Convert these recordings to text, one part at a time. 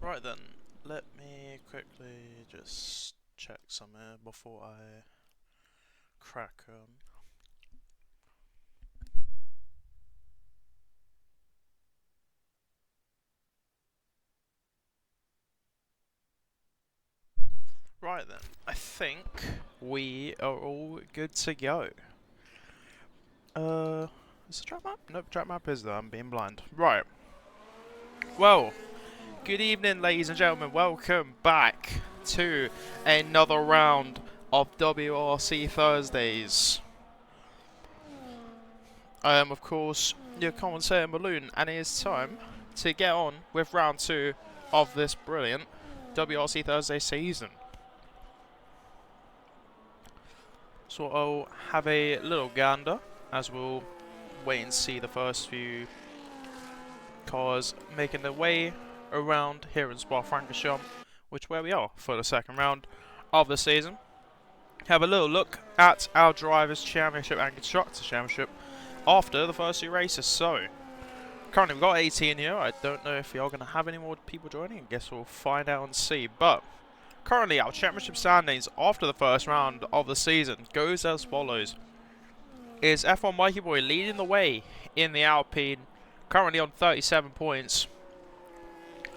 Right then, let me quickly just check something before I crack on. Right then, I think we are all good to go. Is the track map? Nope, track map is there, I'm being blind. Right. Well, good evening ladies and gentlemen, welcome back to another round of WRC Thursdays. I am of course your commentator Maloon, and it is time to get on with round 2 of this brilliant WRC Thursday season. So I'll have a little gander as we'll wait and see the first few cars making their way around here in Spa-Francorchamps, which where we are for the second round of the season. Have a little look at our Drivers' Championship and Constructors' Championship after the first 2 races. So, currently we've got 18 here. I don't know if we are going to have any more people joining. I guess we'll find out and see. But currently our championship standings after the first round of the season goes as follows. Is F1 Mikey Boy leading the way in the Alpine, currently on 37 points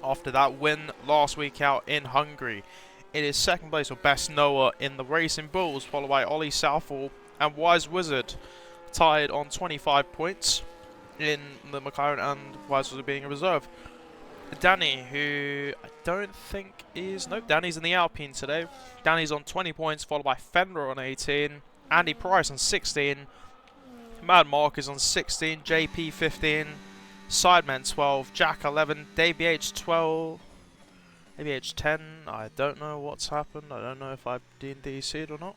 after that win last week out in Hungary. It is second place for Best Noah in the Racing Bulls, followed by Ollie Southall and Wise Wizard, tied on 25 points in the McLaren, and Wise Wizard being a reserve. Danny, who I don't think is... Nope, Danny's in the Alpine today. Danny's on 20 points, followed by Fender on 18, Andy Price on 16, Mad Mark is on 16, JP 15, Sidemen 12, Jack 11, DBH 12, DBH 10. I don't know what's happened. I don't know if I've been DC'd or not.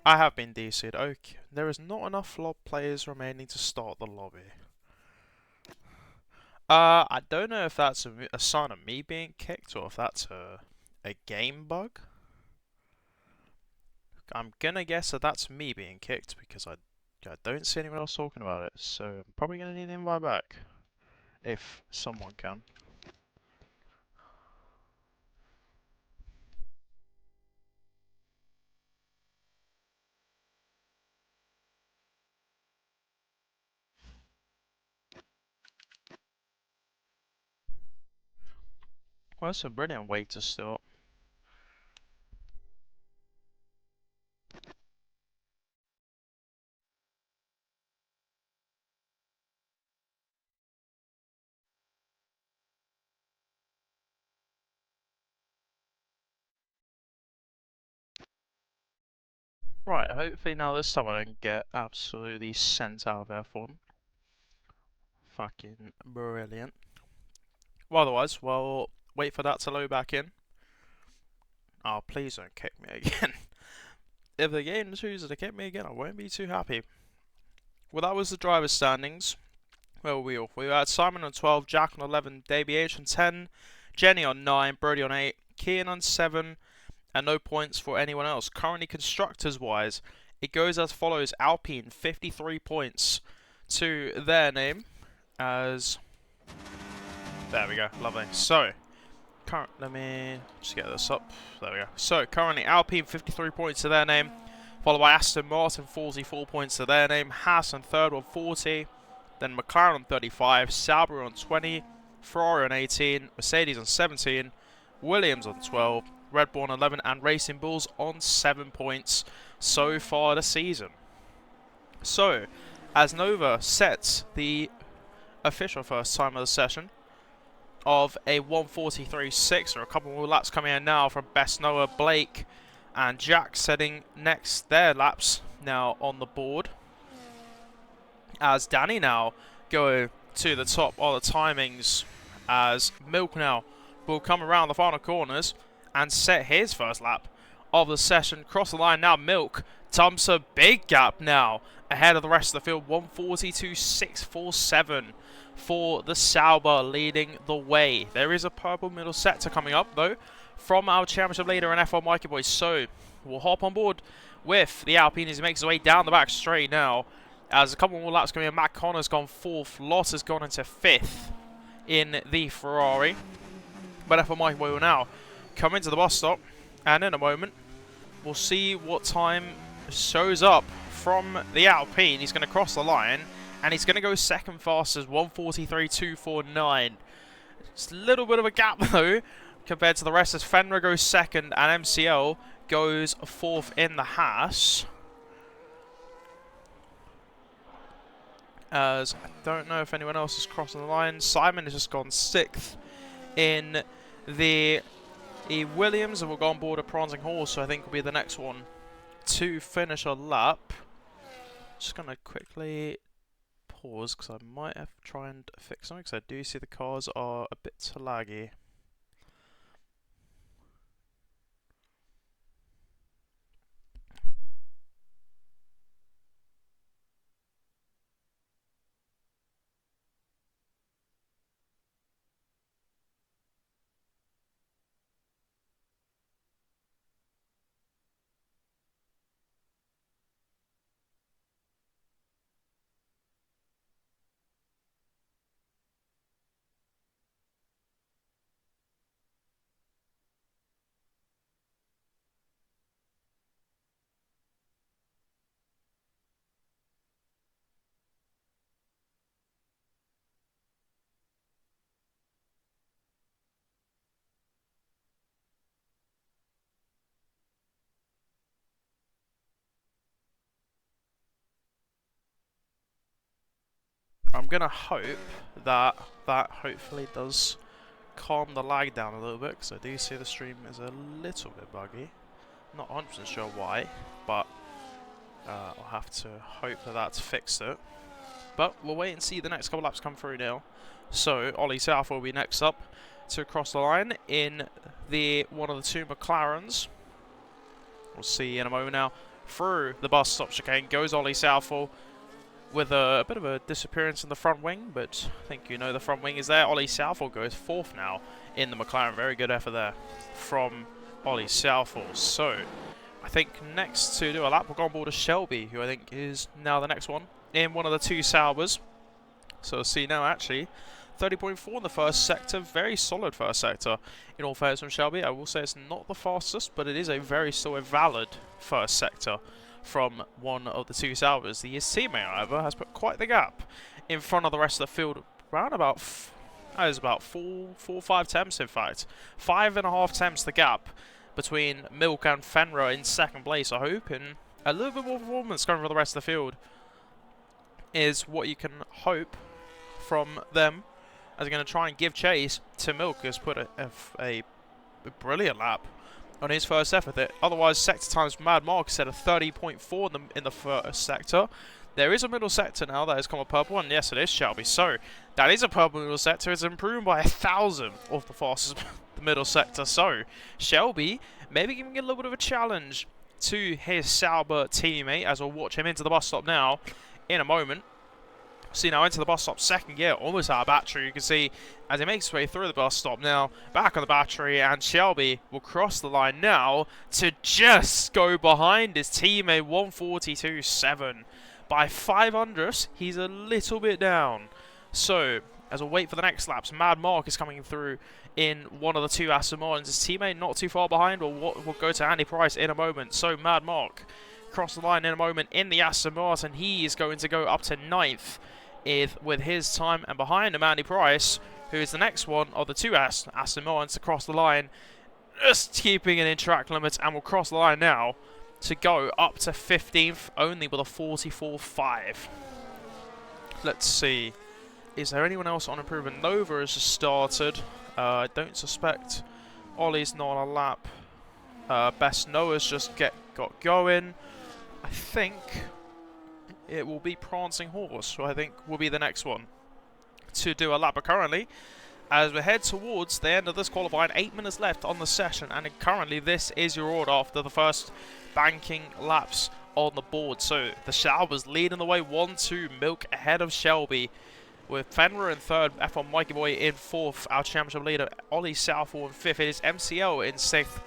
I have been DC'd. Okay, there is not enough players remaining to start the lobby. I don't know if that's a sign of me being kicked or if that's a game bug. I'm gonna guess that that's me being kicked because I don't see anyone else talking about it. So I'm probably gonna need an invite back if someone can. Well, that's a brilliant way to start. Right, hopefully now this time I don't get absolutely sent out of F1. Fucking brilliant. Well, otherwise, well, wait for that to load back in. Oh, please don't kick me again. If the game chooses to kick me again, I won't be too happy. Well, that was the driver's standings. Well, we had Simon on 12, Jack on 11, DBH on 10, Jenny on 9, Brody on 8, Kian on 7, and no points for anyone else. Currently, constructors-wise, it goes as follows. Alpine, 53 points to their name, as... There we go, lovely. So, let me just get this up. There we go. So, currently, Alpine, 53 points to their name, followed by Aston Martin, 44 points to their name, Haas on third on 40, then McLaren on 35, Sauber on 20, Ferrari on 18, Mercedes on 17, Williams on 12, Red Bull on 11, and Racing Bulls on 7 points so far this season. So, as Nova sets the official first time of the session of a 1:43.6, or a couple more laps coming in now from Best Noah, Blake, and Jack setting next their laps now on the board. As Danny now go to the top of the timings, as Milk now will come around the final corners and set his first lap of the session. Cross the line now, Milk dumps a big gap now ahead of the rest of the field. 1:42.647 for the Sauber leading the way. There is a purple middle sector coming up though from our championship leader in F1 Mikey Boy. So we'll hop on board with the Alpine as he makes his way down the back straight now. As a couple more laps coming in, Matt Connor's gone 4th, Lott has gone into 5th in the Ferrari. But F1 Mikey Boy will now come into the bus stop, and in a moment we'll see what time shows up from the Alpine. He's going to cross the line, and he's going to go second fastest, 1:43.249. It's a little bit of a gap though compared to the rest, as Fenrir goes second and MCL goes fourth in the Haas. As I don't know if anyone else is crossing the line. Simon has just gone sixth in the Williams, and we'll go on board a Prancing Horse, so I think will be the next one to finish a lap. Just going to quickly pause because I might have to try and fix something, because I do see the cars are a bit laggy. I'm going to hope that hopefully does calm the lag down a little bit, because I do see the stream is a little bit buggy. Not 100% sure why, but I'll have to hope that that's fixed it. But we'll wait and see the next couple laps come through now. So Ollie South will be next up to cross the line in one of the two McLarens. We'll see in a moment now. Through the bus stop chicane goes Ollie Southall, with a bit of a disappearance in the front wing, but I think you know the front wing is there. Ollie Southall goes fourth now in the McLaren. Very good effort there from Ollie Southall. So I think next to do a lap, we'll go on board a Shelby, who I think is now the next one in one of the two Saubers. So we'll see now, actually 30.4 in the first sector. Very solid first sector in all fairness from Shelby. I will say it's not the fastest, but it is still a valid first sector from one of the two Saubers. His teammate, however, has put quite the gap in front of the rest of the field. Around about, that is about 5 temps in fact. 5.5 temps the gap between Milk and Fenrir in second place. I hope in a little bit more performance coming from the rest of the field is what you can hope from them, as they're going to try and give chase to Milk, who's put a brilliant lap on his first effort. Otherwise, sector times Mad Mark set a 30.4 in the first sector. There is a middle sector now that has come a purple, and yes, it is Shelby. So that is a purple middle sector. It's improved by 1,000 of the fastest the middle sector. So Shelby maybe giving a little bit of a challenge to his Sauber teammate, as we'll watch him into the bus stop now in a moment. See now into the bus stop, second gear, almost out of battery. You can see as he makes his way through the bus stop now, back on the battery, and Shelby will cross the line now to just go behind his teammate 1:42.7. By 500, he's a little bit down. So as we'll wait for the next laps, Mad Mark is coming through in one of the two Aston Martins. His teammate not too far behind. We'll go to Andy Price in a moment. So Mad Mark cross the line in a moment in the Aston Martin. He is going to go up to 9th with his time, and behind him Andy Price, who is the next one of the two Aston Martins to cross the line, just keeping it in track limits, and will cross the line now to go up to 15th, only with a 44.5. Let's see, is there anyone else on improvement? Nova has just started. I don't suspect Ollie's not on a lap. Best Noah's just got going. I think it will be Prancing Horse, who I think will be the next one to do a lap. But currently, as we head towards the end of this qualifying, 8 minutes left on the session, and currently this is your order after the first banking laps on the board. So the Saubers leading the way, 1-2, Milk ahead of Shelby, with Fenrir in third, F1 Mikey Boy in fourth, our championship leader Ollie Southall in fifth. It is MCL in sixth,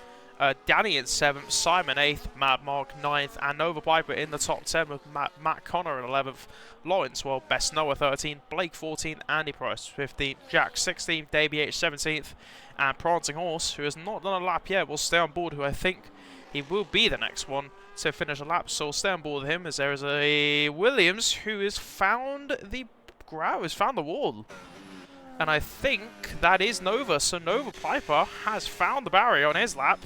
Danny in 7th, Simon 8th, Mad Mark 9th, and Nova Piper in the top 10 with Matt Connor in 11th, Lawrence, well, Best Noah 13th, Blake 14th, Andy Price 15th, Jack 16th, Davey H 17th, and Prancing Horse, who has not done a lap yet, will stay on board, who I think he will be the next one to finish a lap, so we'll stay on board with him as there is a Williams who has found the wall. And I think that is Nova, so Nova Piper has found the barrier on his lap.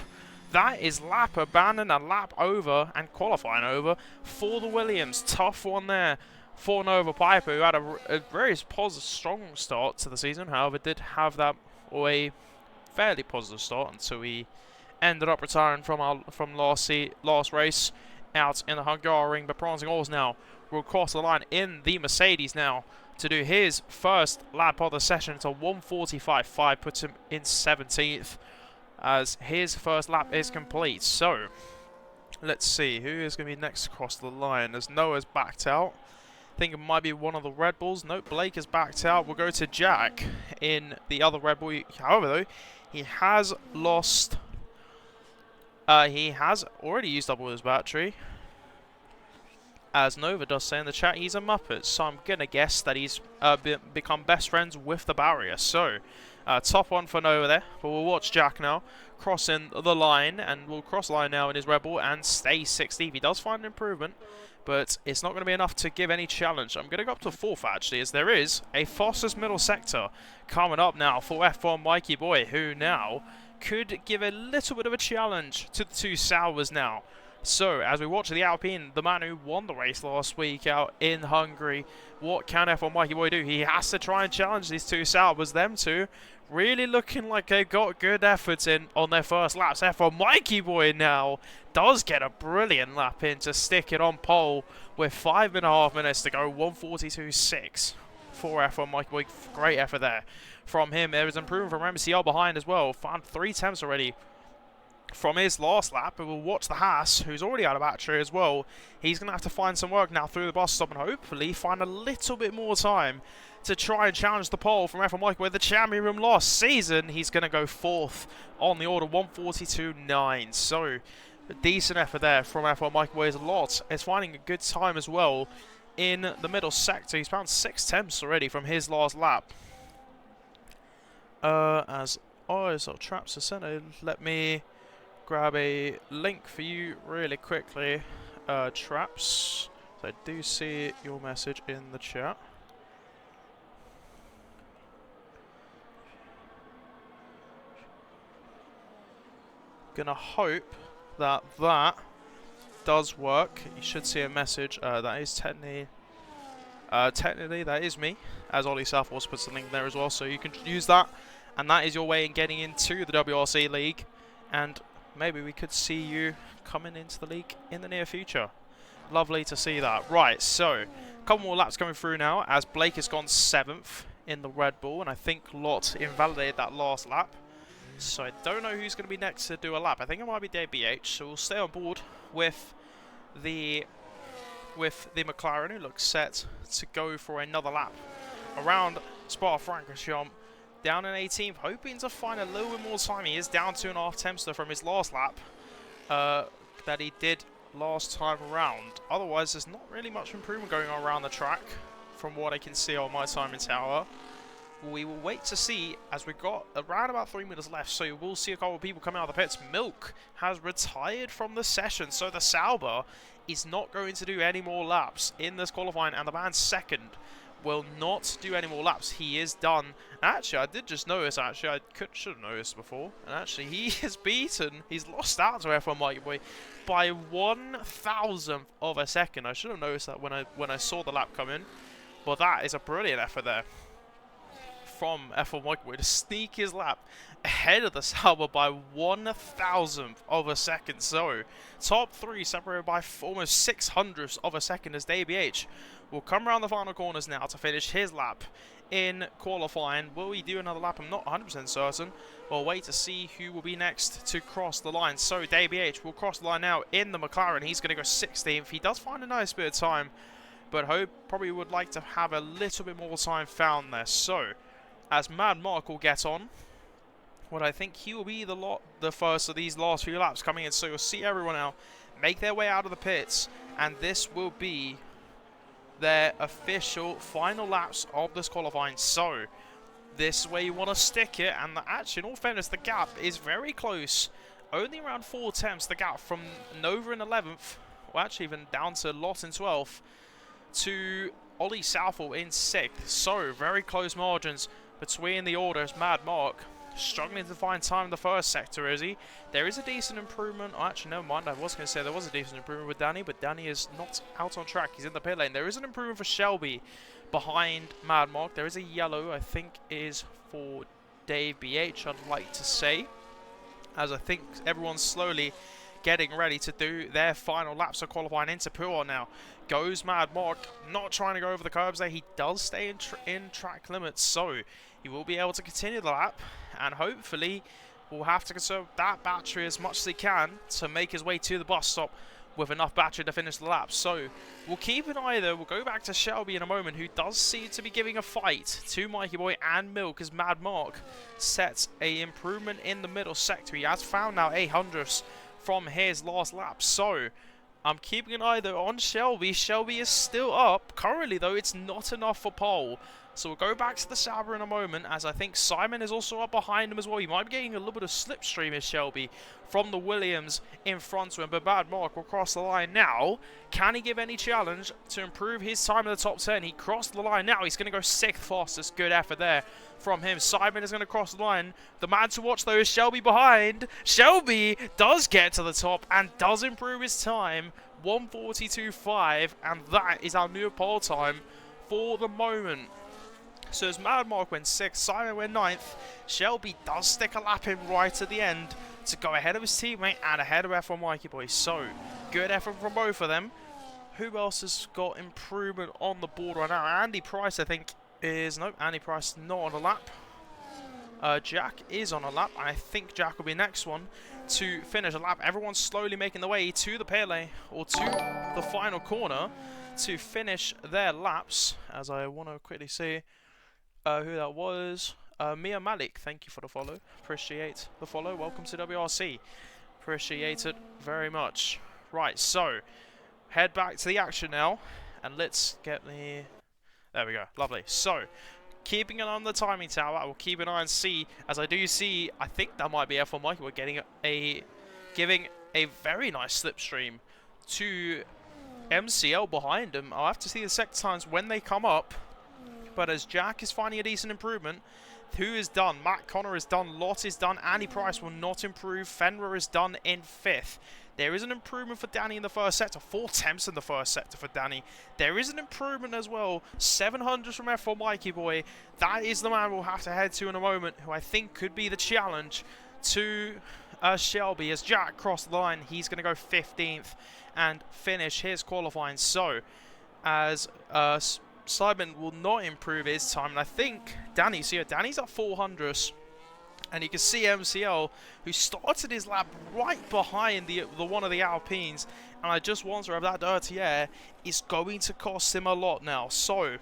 That is lap abandoned, a lap over, and qualifying over for the Williams. Tough one there for Nova Piper, who had a very positive, strong start to the season. However, did have that, or a fairly positive start until he ended up retiring from last race out in the Hungary ring. But Prancing Horse now will cross the line in the Mercedes now to do his first lap of the session. To 1:45.5 puts him in 17th as his first lap is complete. So let's see who is going to be next across the line, as Noah's backed out. I think it might be one of the Red Bulls. Nope, Blake has backed out. We'll go to Jack in the other Red Bull. However, though, he has lost. He has already used up all his battery. As Nova does say in the chat, he's a Muppet. So I'm going to guess that he's become best friends with the barrier. So, top one for Nova there. But we'll watch Jack now crossing the line. And we'll cross the line now in his Red Bull and stay 16th. He does find an improvement, but it's not going to be enough to give any challenge. I'm going to go up to 4th, actually, as there is a fastest middle sector coming up now for F1 Mikey Boy, who now could give a little bit of a challenge to the two Sauers now. So, as we watch the Alpine, the man who won the race last week out in Hungary, what can F1 Mikey Boy do? He has to try and challenge these two Sauers. Them two really looking like they've got good efforts in on their first laps. F1 Mikey Boy now does get a brilliant lap in to stick it on pole with 5.5 minutes to go. 1:42.6 for F1 Mikey Boy. Great effort there from him. There was improvement from MCL behind as well. Found 3 attempts already from his last lap. But we'll watch the Haas, who's already out of battery as well. He's going to have to find some work now through the bus stop and hopefully find a little bit more time to try and challenge the pole from F1 Mikey Boy. The champion from last season, he's going to go 4th on the order, 1:42.9. So, a decent effort there from F1 Mikey Boy. Is a lot. It's finding a good time as well in the middle sector. He's found 6 attempts already from his last lap. As ISL Traps are centered, let me grab a link for you really quickly, Traps. So I do see your message in the chat. Gonna hope that that does work. You should see a message. That is technically that is me, as Ollie Southwest puts the link there as well. So you can use that, and that is your way in getting into the WRC League. And maybe we could see you coming into the league in the near future. Lovely to see that. Right, so a couple more laps coming through now, as Blake has gone 7th in the Red Bull, and I think Lot invalidated that last lap. So I don't know who's going to be next to do a lap. I think it might be DBH, so we'll stay on board with the McLaren, who looks set to go for another lap around Spa-Francorchamps. Down in 18th, hoping to find a little bit more time. He is down 2.5 attempts from his last lap that he did last time around. Otherwise, there's not really much improvement going on around the track from what I can see on my time in tower. We will wait to see, as we've got around about 3 minutes left, so we'll see a couple of people coming out of the pits. Milk has retired from the session, so the Sauber is not going to do any more laps in this qualifying, and the man second will not do any more laps. He is done. Actually, I did just notice, I should have noticed before, and actually he is beaten. He's lost out to F1 Mikey Boy by 1,000th of a second. I should have noticed that when I saw the lap come in, but that is a brilliant effort there from F1 Mikey Boy to sneak his lap ahead of the Sauber by 1,000th of a second. So, top 3 separated by almost 600ths of a second, as DBH will come around the final corners now to finish his lap in qualifying. Will he do another lap? I'm not 100% certain. We'll wait to see who will be next to cross the line. So, DBH will cross the line now in the McLaren. He's going to go 16th. He does find a nice bit of time, but Hope probably would like to have a little bit more time found there. So, as Mad Mark will get on, what I think he will be the first of these last few laps coming in. So you'll see everyone now make their way out of the pits, and this will be their official final laps of this qualifying. So this is where you want to stick it, and actually, in all fairness, the gap is very close. Only around 4 tenths the gap from Nova in 11th, or actually even down to Lot in 12th, to Ollie Southall in 6th. So very close margins between the orders. Mad Mark struggling to find time in the first sector, is he? There is a decent improvement. Oh, actually, never mind. I was going to say there was a decent improvement with Danny, but Danny is not out on track. He's in the pit lane. There is an improvement for Shelby behind Mad Mark. There is a yellow, I think, is for Dave BH, I'd like to say, as I think everyone's slowly getting ready to do their final laps of qualifying into Pua now. Goes Mad Mark, not trying to go over the curbs there. He does stay in track limits, so he will be able to continue the lap, and hopefully will have to conserve that battery as much as he can to make his way to the bus stop with enough battery to finish the lap. So we'll keep an eye there. We'll go back to Shelby in a moment, who does seem to be giving a fight to Mikey Boy and Milk, as Mad Mark sets a improvement in the middle sector. He has found now 800ths from his last lap. So I'm keeping an eye though on Shelby. Shelby is still up. Currently though, it's not enough for pole. So we'll go back to the Sauber in a moment, as I think Simon is also up behind him as well. He might be getting a little bit of slipstream as Shelby from the Williams in front of him. But Bad Mark will cross the line now. Can he give any challenge to improve his time in the top 10? He crossed the line now. He's going to go 6th fastest. Good effort there from him. Simon is going to cross the line. The man to watch though is Shelby behind. Shelby does get to the top and does improve his time. 1:42.5, and that is our new pole time for the moment. So as Mad Mark went 6th, Simon went 9th. Shelby does stick a lap in right at the end to go ahead of his teammate and ahead of F1 Mikey Boy. So good effort from both of them. Who else has got improvement on the board right now? Andy Price, I think, is... Nope, Andy Price not on a lap. Jack is on a lap. I think Jack will be next one to finish a lap. Everyone's slowly making the way to the pele, or to the final corner, to finish their laps. As I want to quickly see who that was. Mia Malik, thank you for the follow. Appreciate the follow. Welcome to WRC. Appreciate it very much. Right, so head back to the action now, and let's get the... There we go. Lovely. So keeping an eye on the timing tower, I will keep an eye on C, as I do see, I think that might be F1 Mikey. We're giving a very nice slipstream to MCL behind him. I'll have to see the sector times when they come up. But as Jack is finding a decent improvement, who is done? Matt Connor is done. Lott is done. Andy Price will not improve. Fenrir is done in 5th. There is an improvement for Danny in the first sector. 4 temps in the first sector for Danny. There is an improvement as well. 700 from F4 Mikey Boy. That is the man we'll have to head to in a moment, who I think could be the challenge to Shelby. As Jack crossed the line, he's going to go 15th and finish his qualifying. So, as Simon will not improve his time, and I think Danny's here. Danny's at 400, and you can see MCL, who started his lap right behind the one of the Alpines, and I just wonder if that dirty air is going to cost him a lot now. So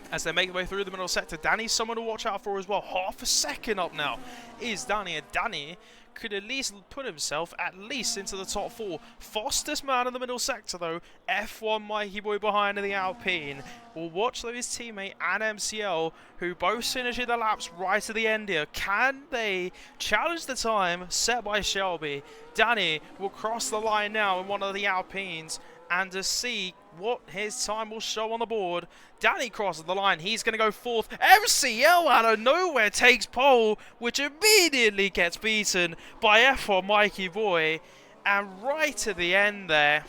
as they make their way through the middle sector, Danny's someone to watch out for as well. Half a second up now is Danny, and Danny could at least put himself at least into the top 4. Fastest man in the middle sector though, F1 Mikey Boy behind in the Alpine. We'll watch though his teammate and MCL, who both finishing the laps right at the end here. Can they challenge the time set by Shelby? Danny will cross the line now in one of the Alpines, and to see what his time will show on the board. Danny crosses the line. He's going to go 4th. MCL out of nowhere takes pole, which immediately gets beaten by F1 Mikey Boy. And right at the end there,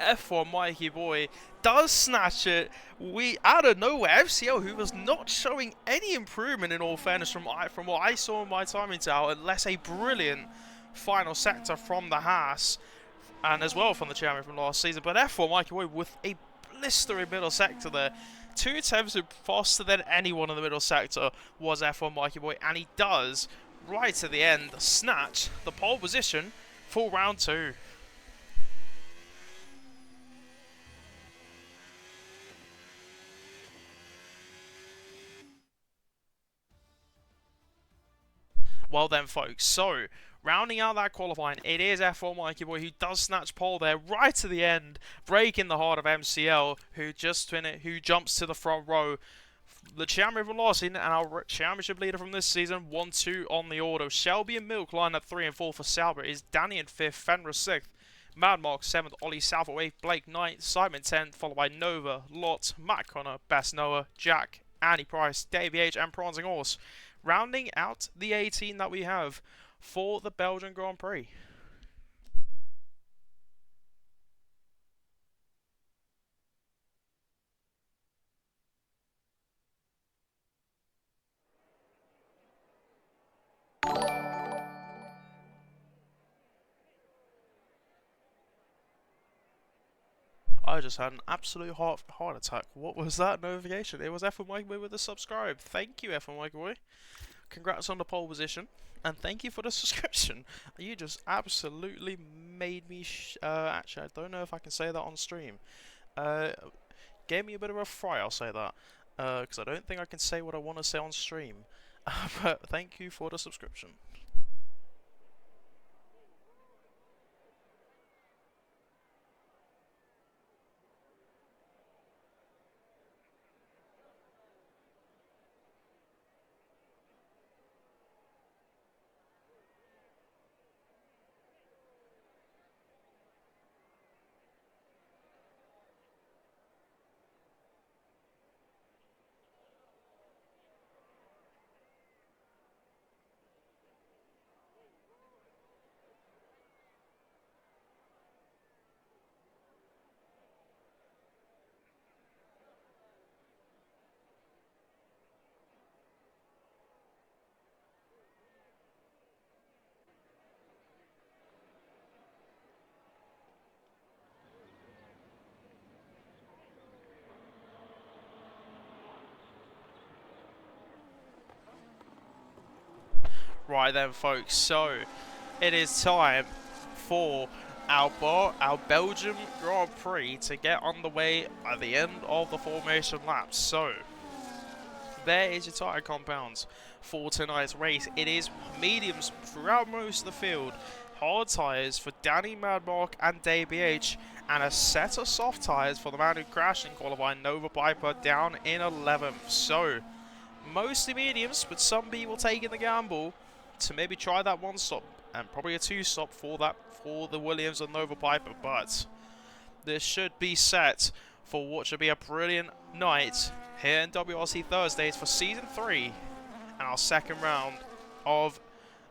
F1 Mikey Boy does snatch it. Out of nowhere, MCL, who was not showing any improvement in all fairness from what I saw in my timing tower, unless a brilliant final sector from the Haas, and as well from the champion from last season. But F1 Mikey Boy with a blistering middle sector there. 2 attempts faster than anyone in the middle sector was F1 Mikey Boy, and he does, right at the end, snatch the pole position for round 2. Well then, folks, so rounding out that qualifying, it is F1 Mikey Boy who does snatch pole there right to the end, breaking the heart of MCL, who jumps to the front row. The champion velocity and our championship leader from this season, 1-2 on the order. Shelby and Milk line up 3 and 4 for Sauber. Is Danny in 5th, Fenris 6th, Mad Mark 7th, Ollie South at 8th, Blake 9th, Simon 10th, followed by Nova, Lot, Matt Connor, Best Noah, Jack, Andy Price, Davey H, and Prancing Horse. Rounding out the 18 that we have for the Belgian Grand Prix. I just had an absolute heart attack. What was that notification? It was F1 Mikey Boy with a subscribe. Thank you, F1 Mikey Boy. Congrats on the pole position, and thank you for the subscription. You just absolutely made me. Actually, I don't know if I can say that on stream. Gave me a bit of a fry. I'll say that because I don't think I can say what I want to say on stream. But thank you for the subscription. Right then, folks, so it is time for our Belgium Grand Prix to get on the way at the end of the formation lap. So, there is your tyre compounds for tonight's race. It is mediums throughout most of the field, hard tyres for Danny, Madmark and DBH, and a set of soft tyres for the man who crashed in qualifying, Nova Piper, down in 11th. So, mostly mediums, but some people taking the gamble to maybe try that one stop and probably a two stop for the Williams and Nova Piper, but this should be set for what should be a brilliant night here in WRC Thursdays for Season 3 and our second round of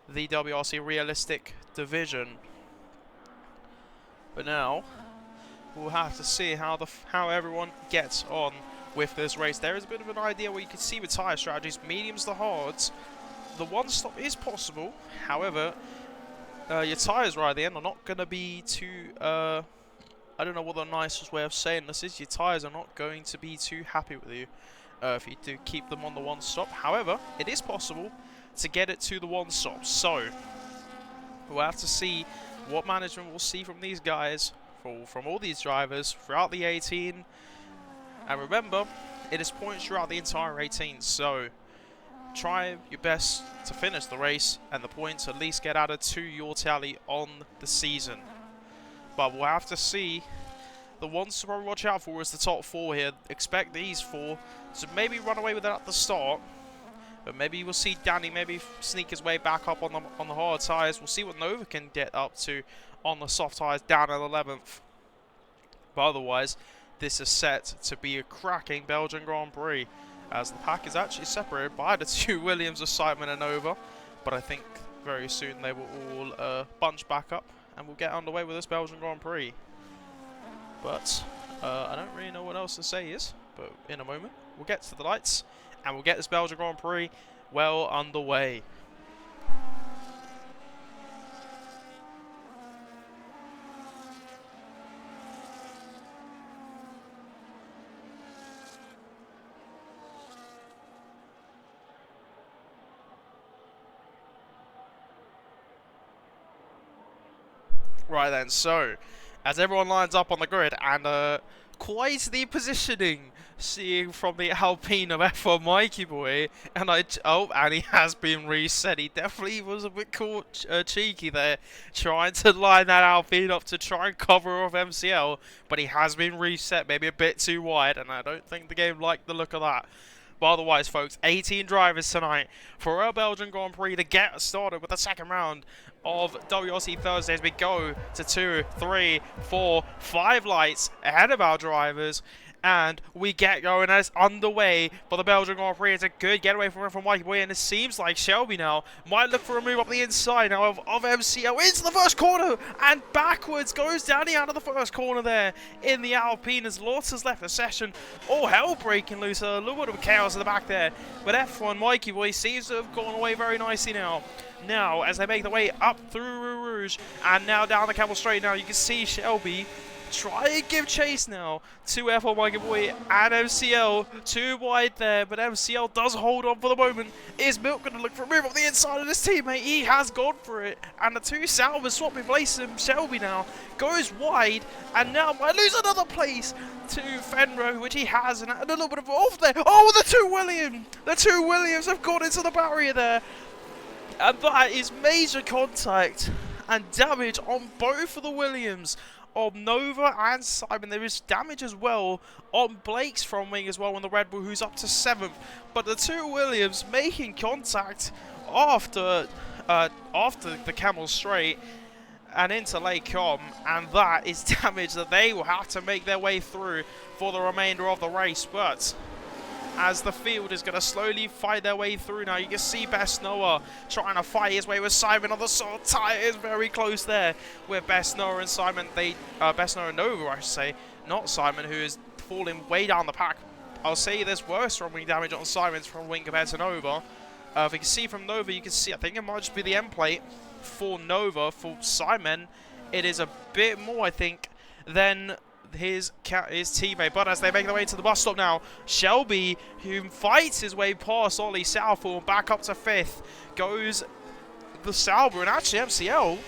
the WRC Realistic Division. But now we'll have to see how everyone gets on with this race. There is a bit of an idea where you can see with tyre strategies, mediums to hards. The one stop is possible, however, your tyres right at the end are not going to be too, I don't know what the nicest way of saying this is, your tyres are not going to be too happy with you if you do keep them on the one stop. However, it is possible to get it to the one stop, so we'll have to see what management will see from these guys, from all these drivers throughout the 18, and remember, it is points throughout the entire 18, so try your best to finish the race and the points at least get added to your tally on the season. But we'll have to see. The ones to probably watch out for is the top 4 here. Expect these 4 to maybe run away with it at the start, but maybe we'll see Danny maybe sneak his way back up on the hard tyres. We'll see what Nova can get up to on the soft tyres down at 11th. But otherwise, this is set to be a cracking Belgian Grand Prix, as the pack is actually separated by the 2 Williams of Simon and Nova. But I think very soon they will all bunch back up and we'll get underway with this Belgian Grand Prix. But I don't really know what else to say but in a moment we'll get to the lights and we'll get this Belgian Grand Prix well underway. Right then, so as everyone lines up on the grid and quite the positioning, seeing from the Alpine of F1 Mikey Boy, and and he has been reset. He definitely was a bit caught cheeky there, trying to line that Alpine up to try and cover off MCL, but he has been reset, maybe a bit too wide, and I don't think the game liked the look of that. But otherwise, folks, 18 drivers tonight for our Belgian Grand Prix to get started with the second round of WRC Thursday as we go to 2, 3, 4, 5 lights ahead of our drivers. And we get going as underway for the Belgian Grand Prix. It's a good getaway from Mikey Boy, and it seems like Shelby now might look for a move up the inside now of MCL into the first corner, and backwards goes Danny out of the first corner there in the Alpine as Lotz has left the session. All hell breaking loose, a little bit of chaos at the back there, but F1 Mikey Boy seems to have gone away very nicely now. Now, as they make their way up through Rouge and now down the Camel Straight, now you can see Shelby try and give chase now to F1 Mikey Boy and MCL. Too wide there, but MCL does hold on for the moment. Is Milk going to look for a move up the inside of his teammate? He has gone for it, and the two Salvers swapping places. Shelby now goes wide, and now might lose another place to Fenro, which he has, and a little bit of off there. Oh, the two Williams have gone into the barrier there, and that is major contact and damage on both of the Williams. On Nova and Simon, there is damage as well on Blake's front wing as well on the Red Bull, who's up to 7th. But the two Williams making contact after the Camel Straight and into Lake Com, and that is damage that they will have to make their way through for the remainder of the race. But as the field is going to slowly fight their way through now, you can see Best Noah trying to fight his way with Simon on the sort. Tyre is very close there with Best Noah and Simon. Best Noah and Nova, I should say, not Simon, who is falling way down the pack. I'll say there's worse front wing damage on Simon's front wing compared to Nova. If you can see from Nova, you can see, I think it might just be the end plate for Nova. For Simon, it is a bit more, I think, than his teammate. But as they make their way to the bus stop now, Shelby, who fights his way past Ollie Southall and back up to 5th, goes the Sauber, and actually MCL,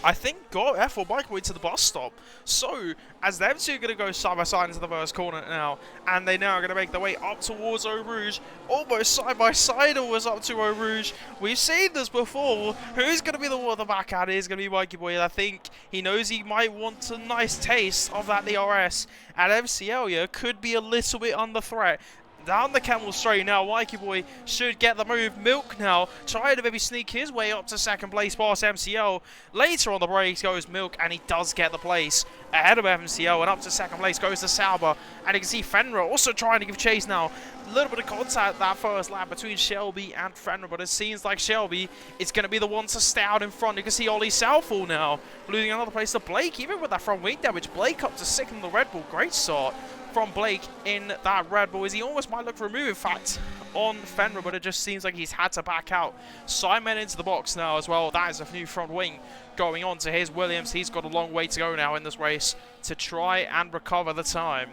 I think, got F1 Mikey Boy to the bus stop. So, as them two are going to go side by side into the first corner now, and they now are going to make their way up towards Eau Rouge, almost side by side, almost up to Eau Rouge. We've seen this before. Who's going to be the one at the back at it? It's going to be Mikey Boy. I think he knows he might want a nice taste of that DRS, and MCL here could be a little bit under threat. Down the Camel Straight now, Mikey Boy should get the move. Milk now trying to maybe sneak his way up to 2nd place past MCL. Later on the brakes goes Milk, and he does get the place ahead of MCL, and up to 2nd place goes the Sauber. And you can see Fenrir also trying to give chase now. A little bit of contact that first lap between Shelby and Fenrir, but it seems like Shelby is going to be the one to stay out in front. You can see Ollie Southall now losing another place to Blake, even with that front wing damage. Blake up to 2nd in the Red Bull. Great start from Blake in that Red Bull, as he almost might look for a move, in fact, on Fenrir, but it just seems like he's had to back out. Simon into the box now as well. That is a new front wing going on to his Williams. He's got a long way to go now in this race to try and recover the time.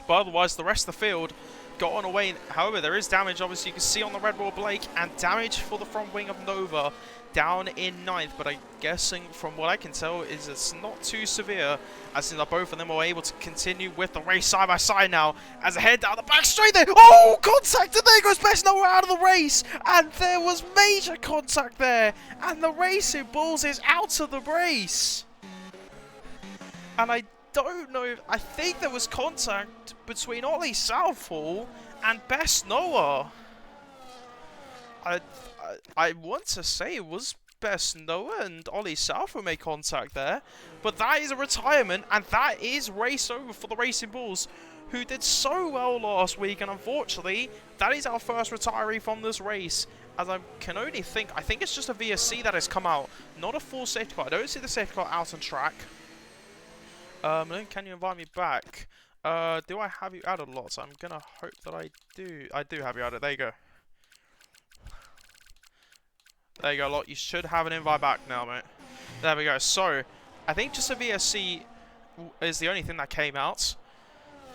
But otherwise, the rest of the field got on away. However, there is damage, obviously, you can see on the Red Bull Blake, and damage for the front wing of Nova down in 9th, but I'm guessing from what I can tell is it's not too severe, as seems like both of them are able to continue with the race side by side now as they head down the back straight there. Oh, contact, and there goes Best Noah out of the race, and there was major contact there, and the Racing Bulls is out of the race. And I don't know, I think there was contact between Ollie Southall and Best Noah. I want to say it was Best Noah and Ollie Southall made contact there, but that is a retirement, and that is race over for the Racing Bulls, who did so well last week, and unfortunately, that is our first retiree from this race, as I can only think, I think it's just a VSC that has come out, not a full safety car. I don't see the safety car out on track. Can you invite me back? Do I have you added lots? I'm gonna hope that I do. I do have you added. There you go. There you go, Lot. You should have an invite back now, mate. There we go. So, I think just a VSC is the only thing that came out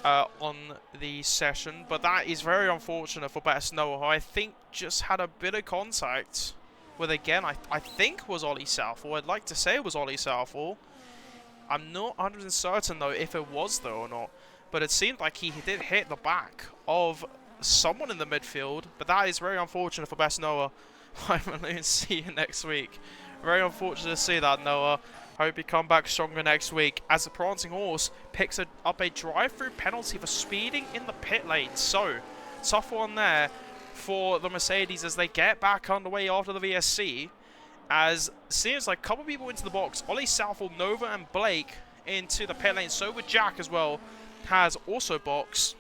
on the session, but that is very unfortunate for Best Noah, who I think just had a bit of contact with, again, I think was Ollie Southall. I'd like to say it was Ollie Southall. I'm not 100% certain though if it was though or not. But it seemed like he did hit the back of someone in the midfield. But that is very unfortunate for Best Noah. I'm going to see you next week. Very unfortunate to see that, Noah. Hope you come back stronger next week as the Prancing Horse picks up a drive-through penalty for speeding in the pit lane. So, tough one there for the Mercedes as they get back underway after the VSC. As seems like a couple people into the box. Ollie Southall, Nova and Blake into the pit lane. So would Jack as well. Has also boxed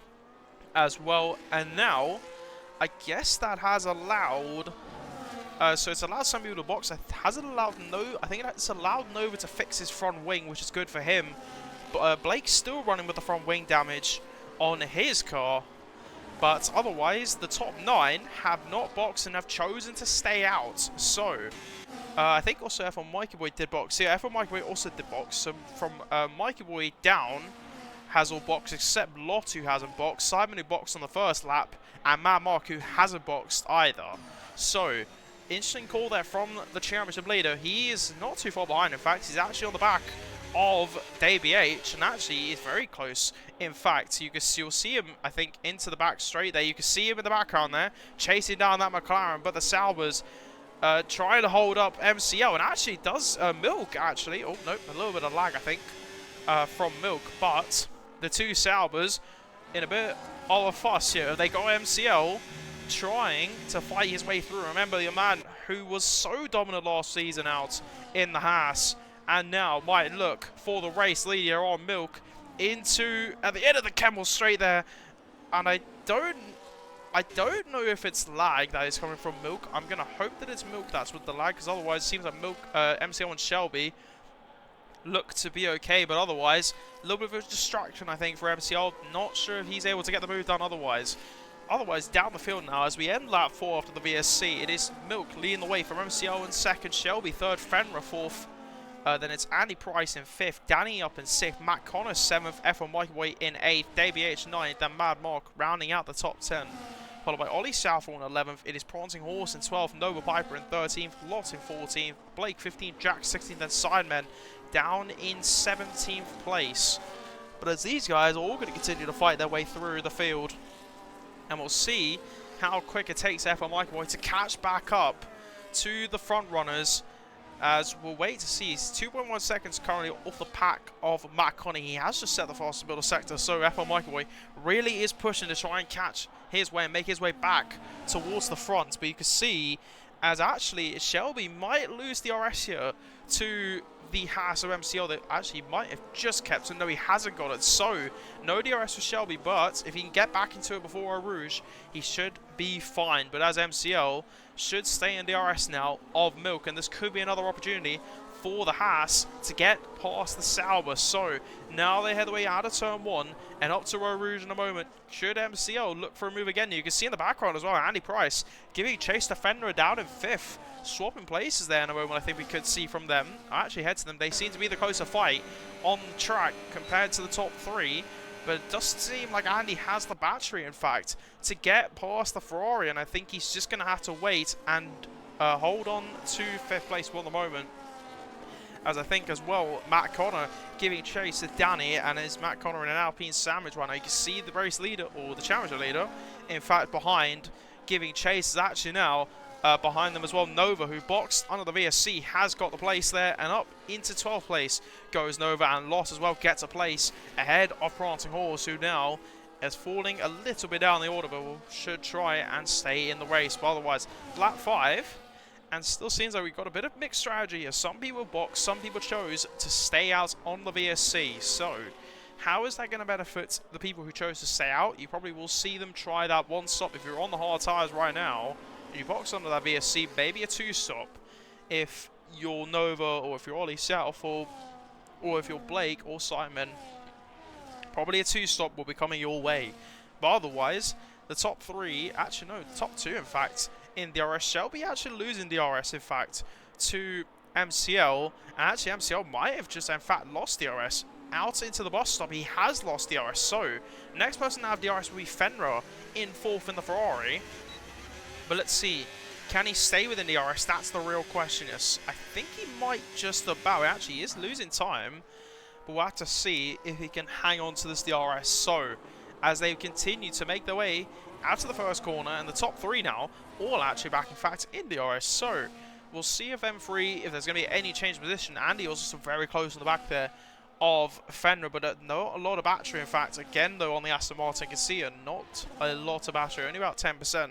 as well. And now, I guess that has allowed... so it's allowed some people to box. It hasn't allowed I think it's allowed Nova to fix his front wing, which is good for him. But Blake's still running with the front wing damage on his car. But otherwise, the top 9 have not boxed and have chosen to stay out. So, I think also F1 Mikey Boy did box. Yeah, F1 Mikey Boy also did box. So from Mikey Boy down has all boxed except Lot, who hasn't boxed. Simon, who boxed on the first lap. And Mad Mark, who hasn't boxed either. So, interesting call there from the championship leader. He is not too far behind. In fact, he's actually on the back of DBH, and actually is very close. In fact, you'll see him, I think, into the back straight there. You can see him in the background there, chasing down that McLaren, but the Saubers trying to hold up MCL, and actually does Milk, actually. Oh, nope, a little bit of lag, I think, from Milk, but the two Saubers in a bit of a fuss here. They got MCL trying to fight his way through. Remember, the man who was so dominant last season out in the Haas, and now might look for the race leader on Milk into at the end of the Kemmel straight there. And I don't know if it's lag that is coming from Milk. I'm gonna hope that it's Milk that's with the lag, because otherwise it seems like Milk, MCL and Shelby look to be okay, but otherwise a little bit of a distraction, I think, for MCL. Not sure if he's able to get the move done otherwise. Otherwise, down the field now, as we end lap 4 after the VSC, it is Milk leading the way from MCL in second, Shelby third, Fenra fourth. Then it's Andy Price in 5th, Danny up in 6th, Matt Connor 7th, F1 Mikey Boy in 8th, DBH 9th, then Mad Mark rounding out the top 10. Followed by Ollie Southall in 11th, it is Prancing Horse in 12th, Nova Piper in 13th, Lot in 14th, Blake 15th, Jack 16th, then Sidemen down in 17th place. But as these guys are all going to continue to fight their way through the field, and we'll see how quick it takes F1 Mikey Boy to catch back up to the front runners. As we'll wait to see, he's 2.1 seconds currently off the pack of Matt Connie. He has just set the fastest builder sector, so F1 Mikey Boy really is pushing to try and catch his way and make his way back towards the front. But you can see as actually Shelby might lose the RS here to the Haas of MCL that actually might have just kept it. No, he hasn't got it. So, no DRS for Shelby, but if he can get back into it before Rouge, he should be fine. But as MCL should stay in DRS now of Milk, and this could be another opportunity for the Haas to get past the Sauber. So, now they head their way out of turn 1 and up to Rouge in a moment. Should MCL look for a move again? You can see in the background as well, Andy Price giving chase to Fenrir down in 5th. Swapping places there in a moment, I think we could see from them. I actually head to them. They seem to be the closer fight on the track compared to the top 3. But it does seem like Andy has the battery, in fact, to get past the Ferrari. And I think he's just going to have to wait and hold on to 5th place for the moment. As I think as well, Matt Connor giving chase to Danny, and is Matt Connor in an Alpine sandwich right now. You can see the race leader, or the championship leader, in fact, behind, giving chase is actually now behind them as well. Nova, who boxed under the VSC, has got the place there, and up into 12th place goes Nova, and Loss as well gets a place ahead of Prancing Horse, who now is falling a little bit down the order, but should try and stay in the race. But otherwise, lap 5, and still seems like we've got a bit of mixed strategy here. Some people boxed, some people chose to stay out on the VSC. So, how is that going to benefit the people who chose to stay out? You probably will see them try that one stop. If you're on the hard tyres right now, you box under that VSC, maybe a 2-stop if you're Nova, or if you're Ollie South, or if you're Blake or Simon. Probably a 2-stop will be coming your way. But otherwise, the top 3, actually no, the top 2 in fact, in DRS. Shelby actually losing DRS in fact to MCL, and actually MCL might have just in fact lost DRS out into the bus stop. He has lost DRS, so next person to have DRS will be Fenrir in 4th in the Ferrari. But let's see, can he stay within the DRS? That's the real question. Yes, I think he might just about. Actually, he is losing time, but we'll have to see if he can hang on to this DRS. So, as they continue to make their way out to the first corner, and the top 3 now, all actually back, in fact, in DRS. So, we'll see if M3, if there's going to be any change of position. Andy also still very close in the back there of Fenrir, but not a lot of battery. In fact, again, though, on the Aston Martin, you can see not a lot of battery, only about 10%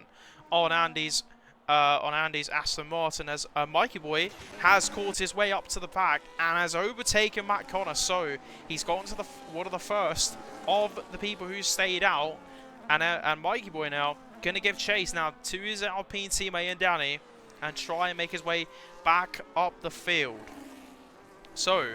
on Andy's Aston Martin, as Mikey Boy has caught his way up to the pack and has overtaken Matt Connor. So he's gone to one of the first of the people who stayed out, and Mikey Boy now going to give chase now to his Alpine teammate in Danny and try and make his way back up the field. So,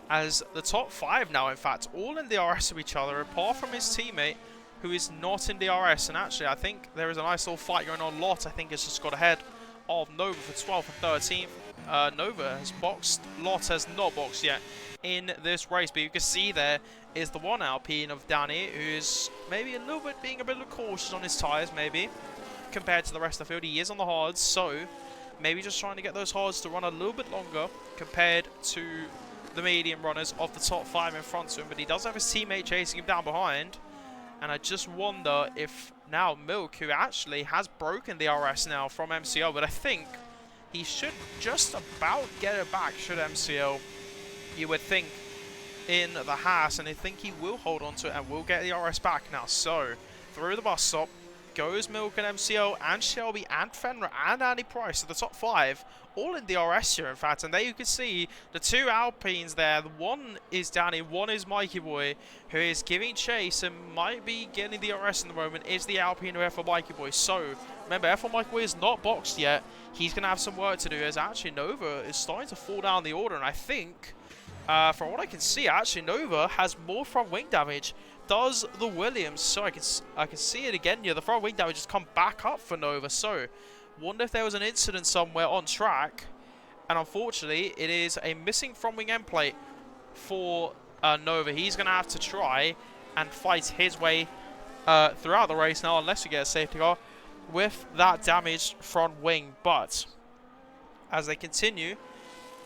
as the top 5 now, in fact, all in DRS of each other, apart from his teammate, who is not in DRS. And actually, I think there is a nice little fight going on. Lot, I think, has just got ahead of Nova for 12th and 13th. Nova has boxed. Lot has not boxed yet in this race. But you can see there is the one Alpine of Danny, who is maybe a little bit being a bit cautious on his tyres, maybe, compared to the rest of the field. He is on the hards, so maybe just trying to get those hards to run a little bit longer compared to the medium runners of the top 5 in front of him. But he does have his teammate chasing him down behind. And I just wonder if now Milk, who actually has broken the RS now from MCL, but I think he should just about get it back, should MCL, you would think, in the Haas, and I think he will hold on to it and will get the RS back now. So, through the bus stop goes Milk and MCL and Shelby and Fenrir and Andy Price, so the top 5, all in DRS here, in fact. And there you can see the 2 Alpines there. The one is Danny, one is Mikey Boy, who is giving chase and might be getting the DRS in the moment, is the Alpine of F1 Mikey Boy. So, remember, F1 Mikey Boy is not boxed yet. He's going to have some work to do, as actually Nova is starting to fall down the order. And I think, from what I can see, actually Nova has more front wing damage does the Williams. So I can see it again here. The front wing damage has come back up for Nova. So wonder if there was an incident somewhere on track, and unfortunately it is a missing front wing end plate for Nova. He's going to have to try and fight his way throughout the race now, unless we get a safety car with that damaged front wing. But as they continue,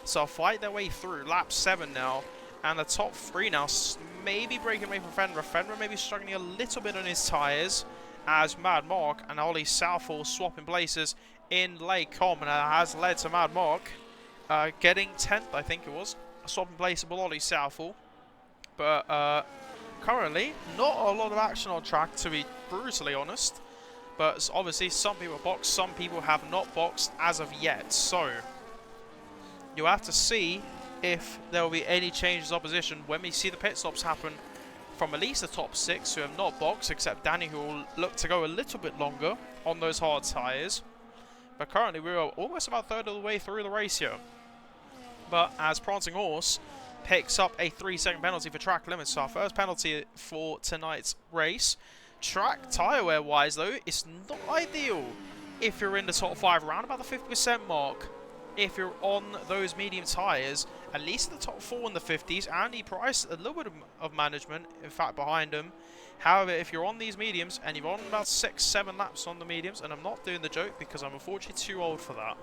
so I'll fight their way through lap 7 now, and the top 3 now maybe breaking away from Fenrir. Fenrir maybe struggling a little bit on his tyres, as Mad Mark and Ollie Southall swapping places in late com, and has led to Mad Mark getting 10th, I think it was, swapping places with Ollie Southall. But currently, not a lot of action on track, to be brutally honest. But obviously, some people boxed, some people have not boxed as of yet. So you'll have to see if there will be any changes of position when we see the pit stops happen from at least the top 6 who have not boxed, except Danny, who will look to go a little bit longer on those hard tyres. But currently we are almost about 1/3 of the way through the race here. But as Prancing Horse picks up a 3-second penalty for track limits, so our first penalty for tonight's race. Track tyre wear wise though, it's not ideal if you're in the top 5, around about the 50% mark. If you're on those medium tyres, at least in the top 4 in the 50s. Andy Price, a little bit of management, in fact, behind him. However, if you're on these mediums, and you're on about 6-7 laps on the mediums, and I'm not doing the joke because I'm unfortunately too old for that,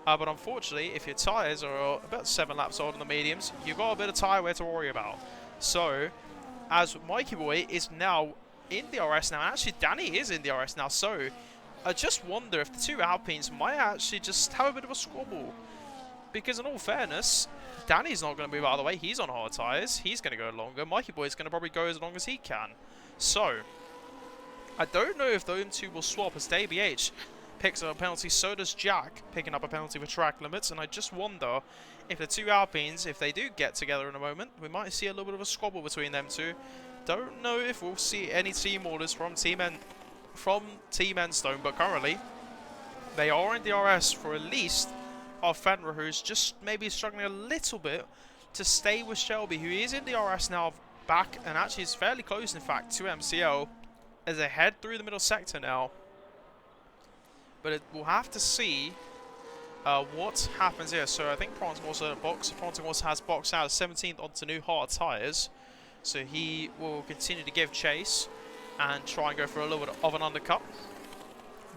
but unfortunately, if your tyres are about 7 laps old on the mediums, you've got a bit of tyre wear to worry about. So, as Mikey Boy is now in DRS now, and actually Danny is in DRS now, so I just wonder if the 2 Alpines might actually just have a bit of a squabble. Because in all fairness, Danny's not going to move out of the way. He's on hard tyres. He's going to go longer. Mikey Boy's going to probably go as long as he can. So, I don't know if those 2 will swap, as DBH picks up a penalty. So does Jack, picking up a penalty for track limits. And I just wonder if the 2 Alpines, if they do get together in a moment, we might see a little bit of a squabble between them 2. Don't know if we'll see any team orders from Team Enstone, but currently they are in DRS for at least of Fenrir, who's just maybe struggling a little bit to stay with Shelby, who is in DRS now back, and actually is fairly close in fact to MCL as they head through the middle sector now. But we'll have to see what happens here. So I think Prancing Horse has boxed out 17th onto new hard tyres, so he will continue to give chase and try and go for a little bit of an undercut.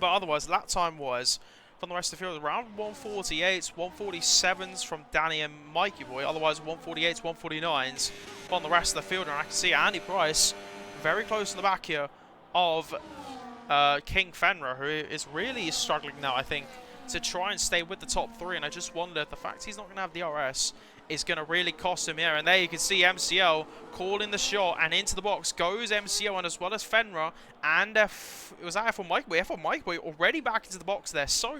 But otherwise, lap time wise, from the rest of the field. Around 148s, 147s from Danny and Mikey Boy. Otherwise, 148s, 149s from the rest of the field. And I can see Andy Price very close in the back here of King Fenrir, who is really struggling now, I think, to try and stay with the top three. And I just wonder if the fact he's not going to have DRS is going to really cost him here. And there you can see MCL calling the shot, and into the box goes MCL, and as well as Fenrir and was that F1 Mike Boy? F1 Mike Boy already back into the box there. So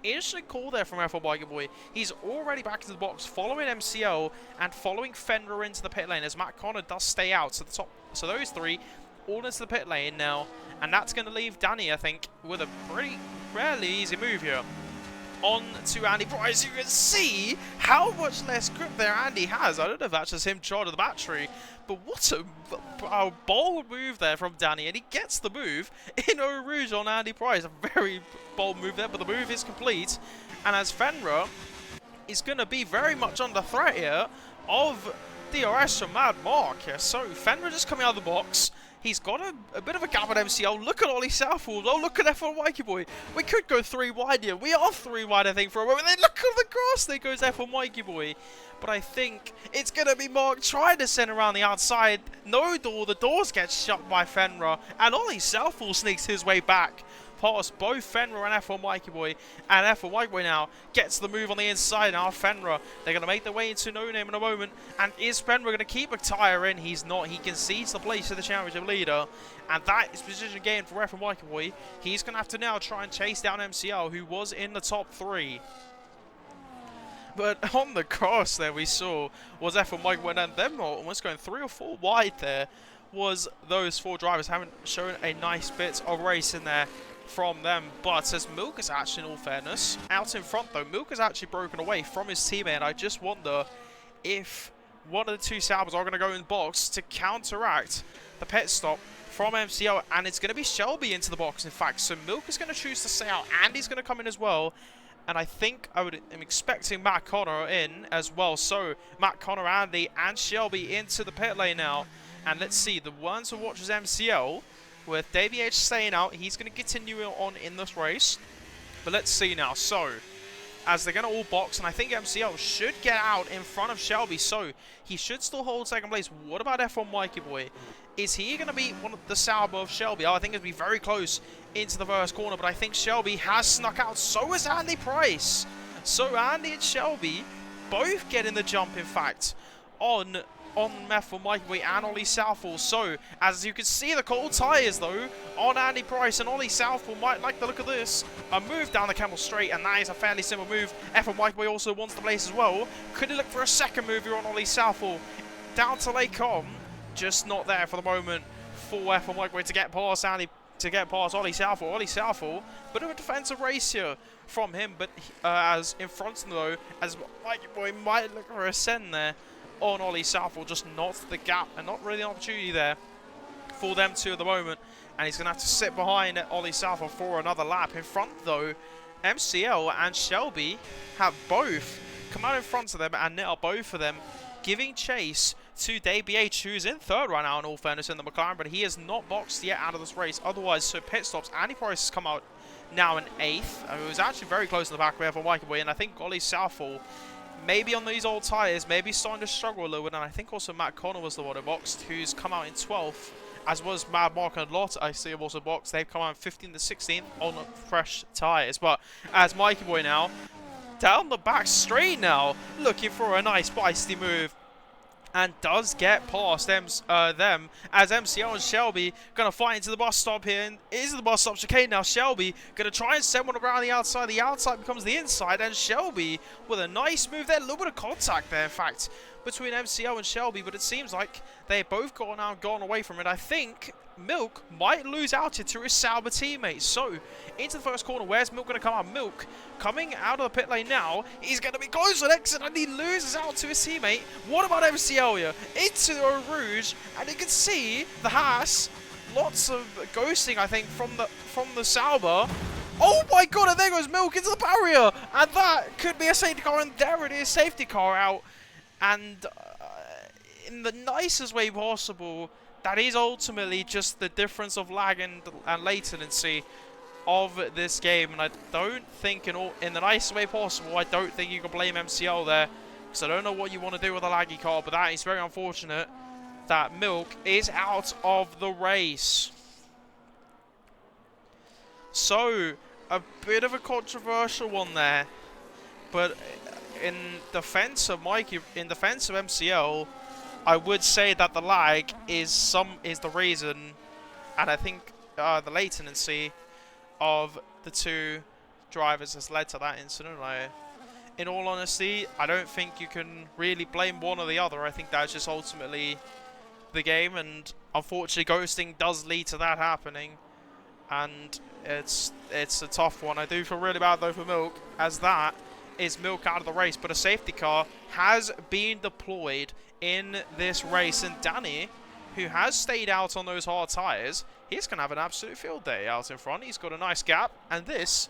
interesting call there from F1 Mike Boy. He's already back into the box, following MCL and following Fenrir into the pit lane as Matt Connor does stay out to the top. So those three all into the pit lane now, and that's going to leave Danny, I think, with a pretty fairly easy move here. On to Andy Price. You can see how much less grip there Andy has. I don't know if that's just him charging the battery, but what a bold move there from Danny, and he gets the move in Eau Rouge on Andy Price. A very bold move there, but the move is complete, and as Fenrir is going to be very much under threat here of DRS from Mad Mark here. So Fenrir just coming out of the box. He's got a bit of a gap at MCL. Look at Ollie Southall. Oh, look at F1 Mikey Boy. We could go 3 wide here. We are 3 wide, I think, for a moment. Then look at the cross. There goes F1 Mikey Boy. But I think it's going to be Mark trying to send around the outside. No door. The doors get shut by Fenrir. And Ollie Southall sneaks his way back past both Fenrir and F1 Mikey Boy. And F1 Mikey Boy now gets the move on the inside. Now Fenrir, they're going to make their way into No Name in a moment. And is Fenrir going to keep a tyre in? He's not. He concedes the place to the championship leader. And that is position gain for F1 Mikey Boy. He's going to have to now try and chase down MCL, who was in the top 3. But on the cross there we saw was F1 Mikey Boy, and them almost going 3 or 4 wide there. Was those 4 drivers haven't shown a nice bit of race in there from them. But as Milk is actually, in all fairness, out in front though, Milk has actually broken away from his teammate, and I just wonder if one of the 2 Saubers are going to go in box to counteract the pit stop from MCL, and it's going to be Shelby into the box, in fact. So Milk is going to choose to stay out, and he's going to come in as well. And I think I'm expecting Matt Connor in as well. So Matt Connor, Andy, and Shelby into the pit lane now. And let's see, the ones who watches MCL, with Davey H staying out, he's going to continue on in this race. But let's see now. So, as they're going to all box, and I think MCL should get out in front of Shelby, so he should still hold second place. What about F1 Mikey Boy? Is he going to be one of the Sauber of Shelby? Oh, I think it'll be very close into the first corner, but I think Shelby has snuck out. So is Andy Price. So Andy and Shelby both get in the jump, in fact, on F1 Mikey Boy and Ollie Southall. So, as you can see, the cold tyres, though, on Andy Price, and Ollie Southall might like the look of this. A move down the Camel Straight, and that is a fairly simple move. F1 Mikey Boy also wants the place as well. Could he look for a second move here on Ollie Southall? Down to Lake Com. Just not there for the moment for F1 Mikey Boy to get past Andy, to get past Ollie Southall. Ollie Southall, bit of a defensive race here from him, but as in front of him, though, as Mikey Boy might look for a send there on Ollie Southall, just not the gap and not really an opportunity there for them two at the moment. And he's going to have to sit behind Ollie Southall for another lap. In front, though, MCL and Shelby have both come out in front of them, and now both of them giving chase to DBH, who's in third right now, in all fairness, in the McLaren, but he is not boxed yet out of this race. Otherwise, so pit stops. Andy Price has come out now in 8th. It was actually very close to the back there for Mikey Boy, and I think Ollie Southall, maybe on these old tyres, maybe starting to struggle a little bit. And I think also Matt Connor was the one who boxed, who's come out in 12th, as was Mad Mark and Lot. I see have also boxed. They've come out in 15th to 16th on fresh tyres. But as Mikey Boy now, down the back straight now, looking for a nice feisty move, and does get past them as MCL and Shelby going to fight into the bus stop here. And it is the bus stop chicane now. Shelby going to try and send one around the outside. The outside becomes the inside, and Shelby with a nice move there. A little bit of contact there, in fact, between MCL and Shelby, but it seems like they both gone away from it. I think Milk might lose out to his Sauber teammate. So, into the first corner, where's Milk going to come out? Milk coming out of the pit lane now. He's going to be close to an exit, and he loses out to his teammate. What about MCL here? Into the Eau Rouge, and you can see the Haas. Lots of ghosting, I think, from the Sauber. Oh my god, and there goes Milk into the barrier. And that could be a safety car, and there it is, safety car out. And in the nicest way possible, that is ultimately just the difference of lag and latency of this game, and I don't think in the nicest way possible, I don't think you can blame MCL there, because I don't know what you want to do with a laggy car, but that is very unfortunate that Milk is out of the race. So, a bit of a controversial one there, but in defense of MCL, I would say that the lag is the reason, and I think the latency of the two drivers has led to that incident. In all honesty, I don't think you can really blame one or the other. I think that's just ultimately the game, and unfortunately ghosting does lead to that happening, and it's a tough one. I do feel really bad though for Milk, as that is Milk out of the race, but a safety car has been deployed in this race, and Danny, who has stayed out on those hard tyres, he's going to have an absolute field day out in front. He's got a nice gap, and this,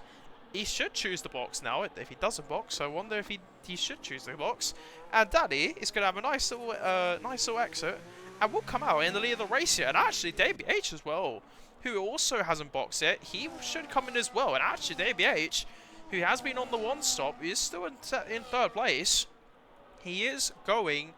he should choose the box now. If he doesn't box, I wonder if he should choose the box. And Danny is going to have a nice little exit, and will come out in the lead of the race here. And actually, DBH as well, who also hasn't boxed yet, he should come in as well. And actually, DBH, who has been on the one stop, is still in third place. He is going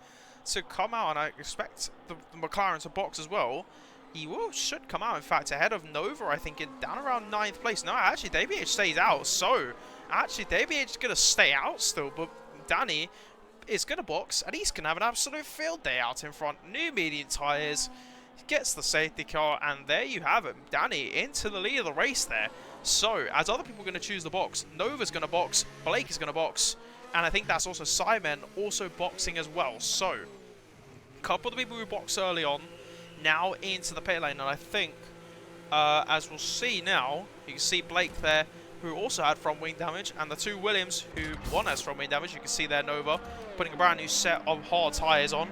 to come out, and I expect the McLaren to box as well. He should come out, in fact, ahead of Nova, I think, down around 9th place. No, actually, DBH stays out. So, actually, DBH is going to stay out still, but Danny is going to box, and he's going to have an absolute field day out in front. New medium tyres, gets the safety car, and there you have him. Danny into the lead of the race there. So, as other people are going to choose the box, Nova's going to box, Blake is going to box, and I think that's also Simon also boxing as well. So, a couple of the people who boxed early on now into the pit lane, and I think, as we'll see now, you can see Blake there, who also had front wing damage, and the two Williams, who one has front wing damage. You can see there Nova putting a brand new set of hard tyres on,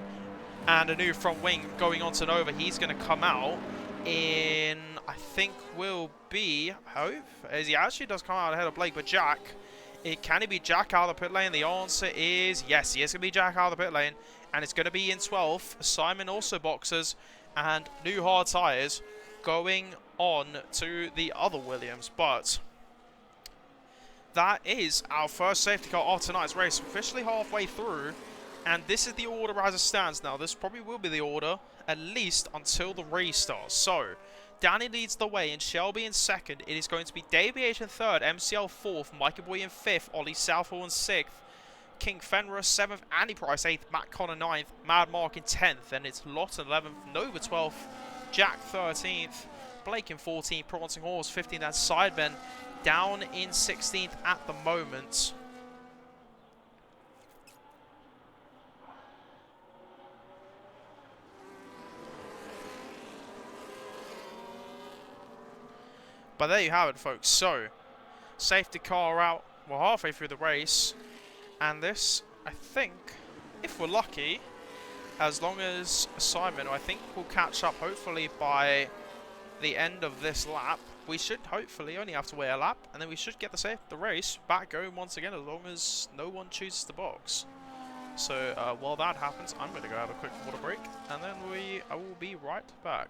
and a new front wing going on to Nova. He's going to come out in, I think, will be, as he actually does come out ahead of Blake, but Jack, can he be Jack out of the pit lane? The answer is yes, he is going to be Jack out of the pit lane, and it's going to be in 12th. Simon also boxes, and new hard tyres going on to the other Williams. But that is our first safety car of tonight's race, officially halfway through, and this is the order as it stands now. This probably will be the order, at least until the race starts. So, Danny leads the way, and Shelby in second. It is going to be DBH in third, MCL fourth, Mikey Boy in fifth, Ollie Southall in sixth, King Fenrir 7th, Andy Price 8th, Matt Connor 9th, Mad Mark in 10th, and it's Lawton 11th, Nova 12th, Jack 13th, Blake in 14th, Prancing Horse 15th, and Sidemen down in 16th at the moment. But there you have it, folks. So, safety car out. We're halfway through the race. And this, I think, if we're lucky, as long as Simon, I think, will catch up hopefully by the end of this lap. We should hopefully only have to wait a lap, and then we should get the race back going once again, as long as no one chooses the box. So while that happens, I'm going to go have a quick water break, and then I will be right back.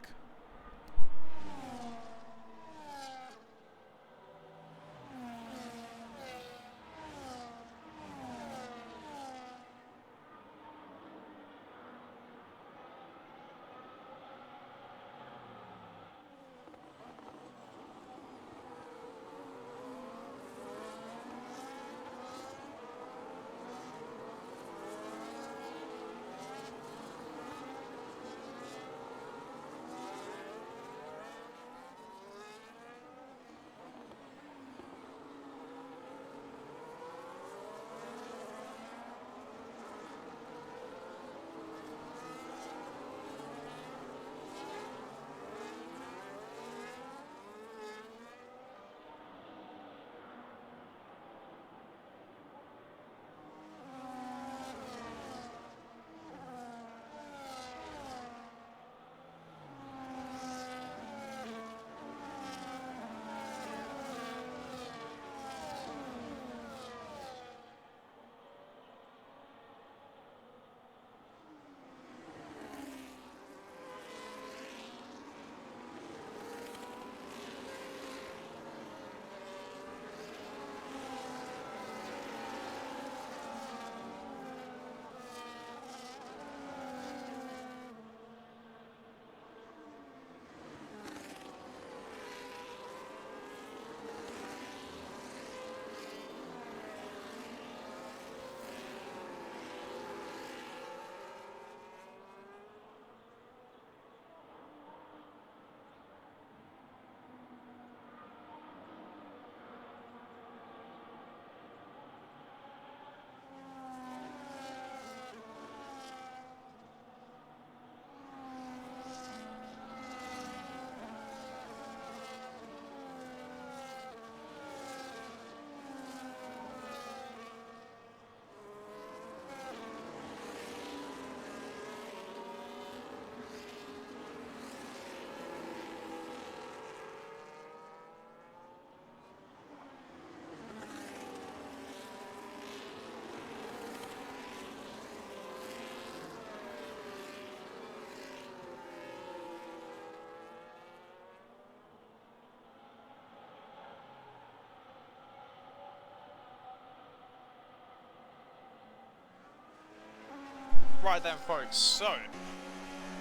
Right then, folks, so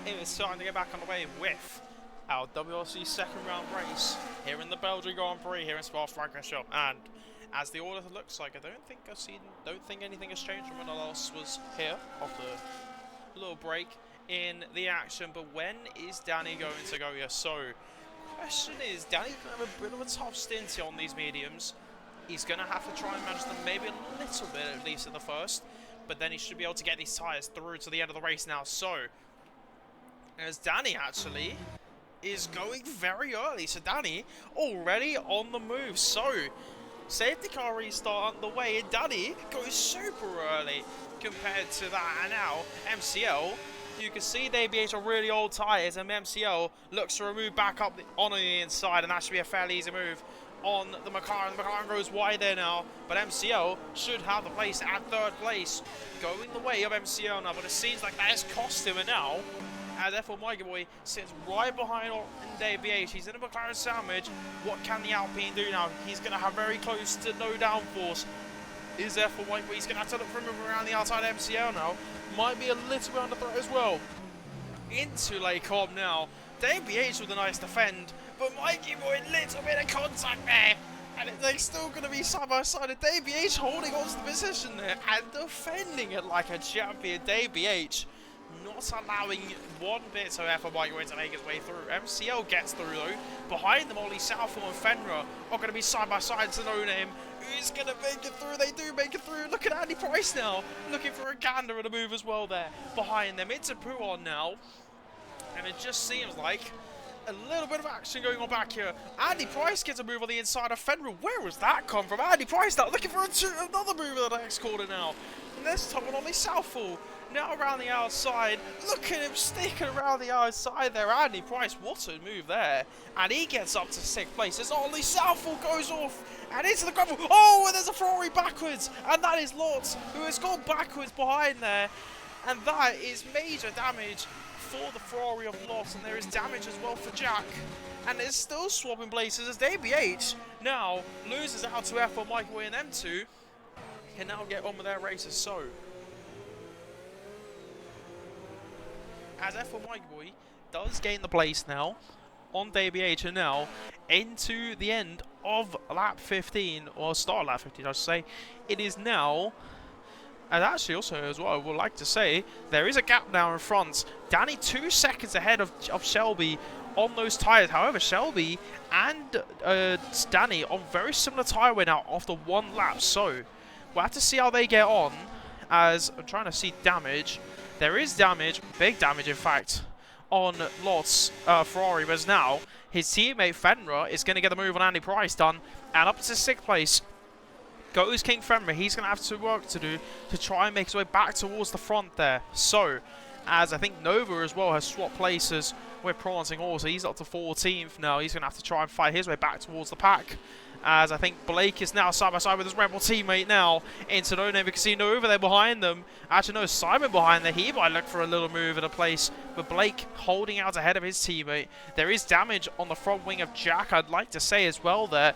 it is time to get back on the way with our WRC second round race here in the Belgian Grand Prix here in Spa-Francorchamps. And as the order looks like, I don't think anything has changed from when the last was here after a little break in the action. But when is Danny going to go here? So, question is, Danny's going to have a bit of a tough stint here on these mediums. He's going to have to try and manage them maybe a little bit, at least in the first. But then he should be able to get these tyres through to the end of the race now. So, as Danny actually is going very early. So Danny already on the move. So, safety car restart underway. And Danny goes super early compared to that. And now, MCL, you can see DBH are really old tyres. And MCL looks to remove back up on the inside. And that should be a fairly easy move on the McLaren. The McLaren goes wide there now, but MCL should have the place at third place, going the way of MCL now, but it seems like that has cost him. And now, as F1 Mikey Boy sits right behind in DBH, he's in a McLaren sandwich. What can the Alpine do now? He's going to have very close to no downforce. Is F1 Mikey Boy? He's going to have to look for a move around the outside of MCL now. Might be a little bit under threat as well. Into Lake Cobb now. DBH with a nice defend, but Mikey Boy, a little bit of contact there. And they're still going to be side by side. And DBH holding on to the position there and defending it like a champion. DBH not allowing one bit of effort Mikey Boy to make his way through. MCL gets through though. Behind them, Ollie Southall and Fenra are going to be side by side to no name. Who's going to make it through? They do make it through. Look at Andy Price now, looking for a gander and a move as well there. Behind them, it's a Pouon now. And it just seems like a little bit of action going on back here. Andy Price gets a move on the inside of Fenrir. Where was that come from? Andy Price now looking for another move in the next corner now. And this time on Ollie Southall. Now around the outside. Look at him sticking around the outside there. Andy Price, what a move there. And he gets up to 6th place as Ollie Southall goes off and into the gravel. Oh, and there's a Ferrari backwards. And that is Lotz, who has gone backwards behind there. And that is major damage for the Ferrari of Lotz, and there is damage as well for Jack. And it's still swapping places as DBH now loses out to F1 Mikey Boy, and them two can now get on with their races. So, as F1 Mikey Boy does gain the place now on DBH, and now into the end of lap 15, or start lap 15 I should say, it is now. And actually also as well, I would like to say, there is a gap now in front. Danny 2 seconds ahead of Shelby on those tyres. However, Shelby and Danny on very similar tyre wear now after 1 lap. So, we'll have to see how they get on. As I'm trying to see damage. There is damage, big damage in fact, on Lot's Ferrari. But now, his teammate Fenra is going to get the move on Andy Price done. And up to 6th place goes King Fenrir. He's going to have some work to do to try and make his way back towards the front there. So, as I think Nova as well has swapped places with Prancing also. He's up to 14th now. He's going to have to try and fight his way back towards the pack. As I think Blake is now side by side with his Red Bull teammate now into no name. We can see Nova there behind them. Actually, no, Simon behind there. He might look for a little move in a place. But Blake holding out ahead of his teammate. There is damage on the front wing of Jack, I'd like to say as well there.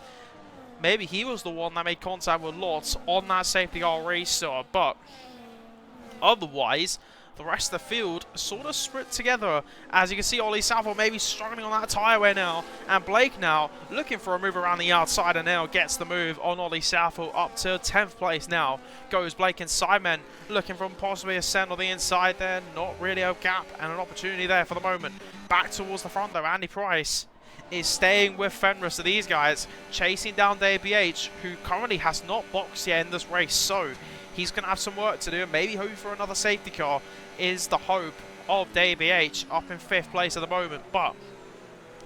Maybe he was the one that made contact with Lotz on that safety car restart, but otherwise, the rest of the field sort of split together. As you can see, Ollie Southall maybe struggling on that tyre wear now, and Blake now looking for a move around the outside, and now gets the move on Ollie Southall up to 10th place now. Goes Blake and Simon looking for possibly a send on the inside there. Not really a gap and an opportunity there for the moment. Back towards the front though, Andy Price is staying with Fenris. So these guys chasing down DBH, who currently has not boxed yet in this race. So he's going to have some work to do, and maybe hope for another safety car is the hope of DBH up in 5th place at the moment. But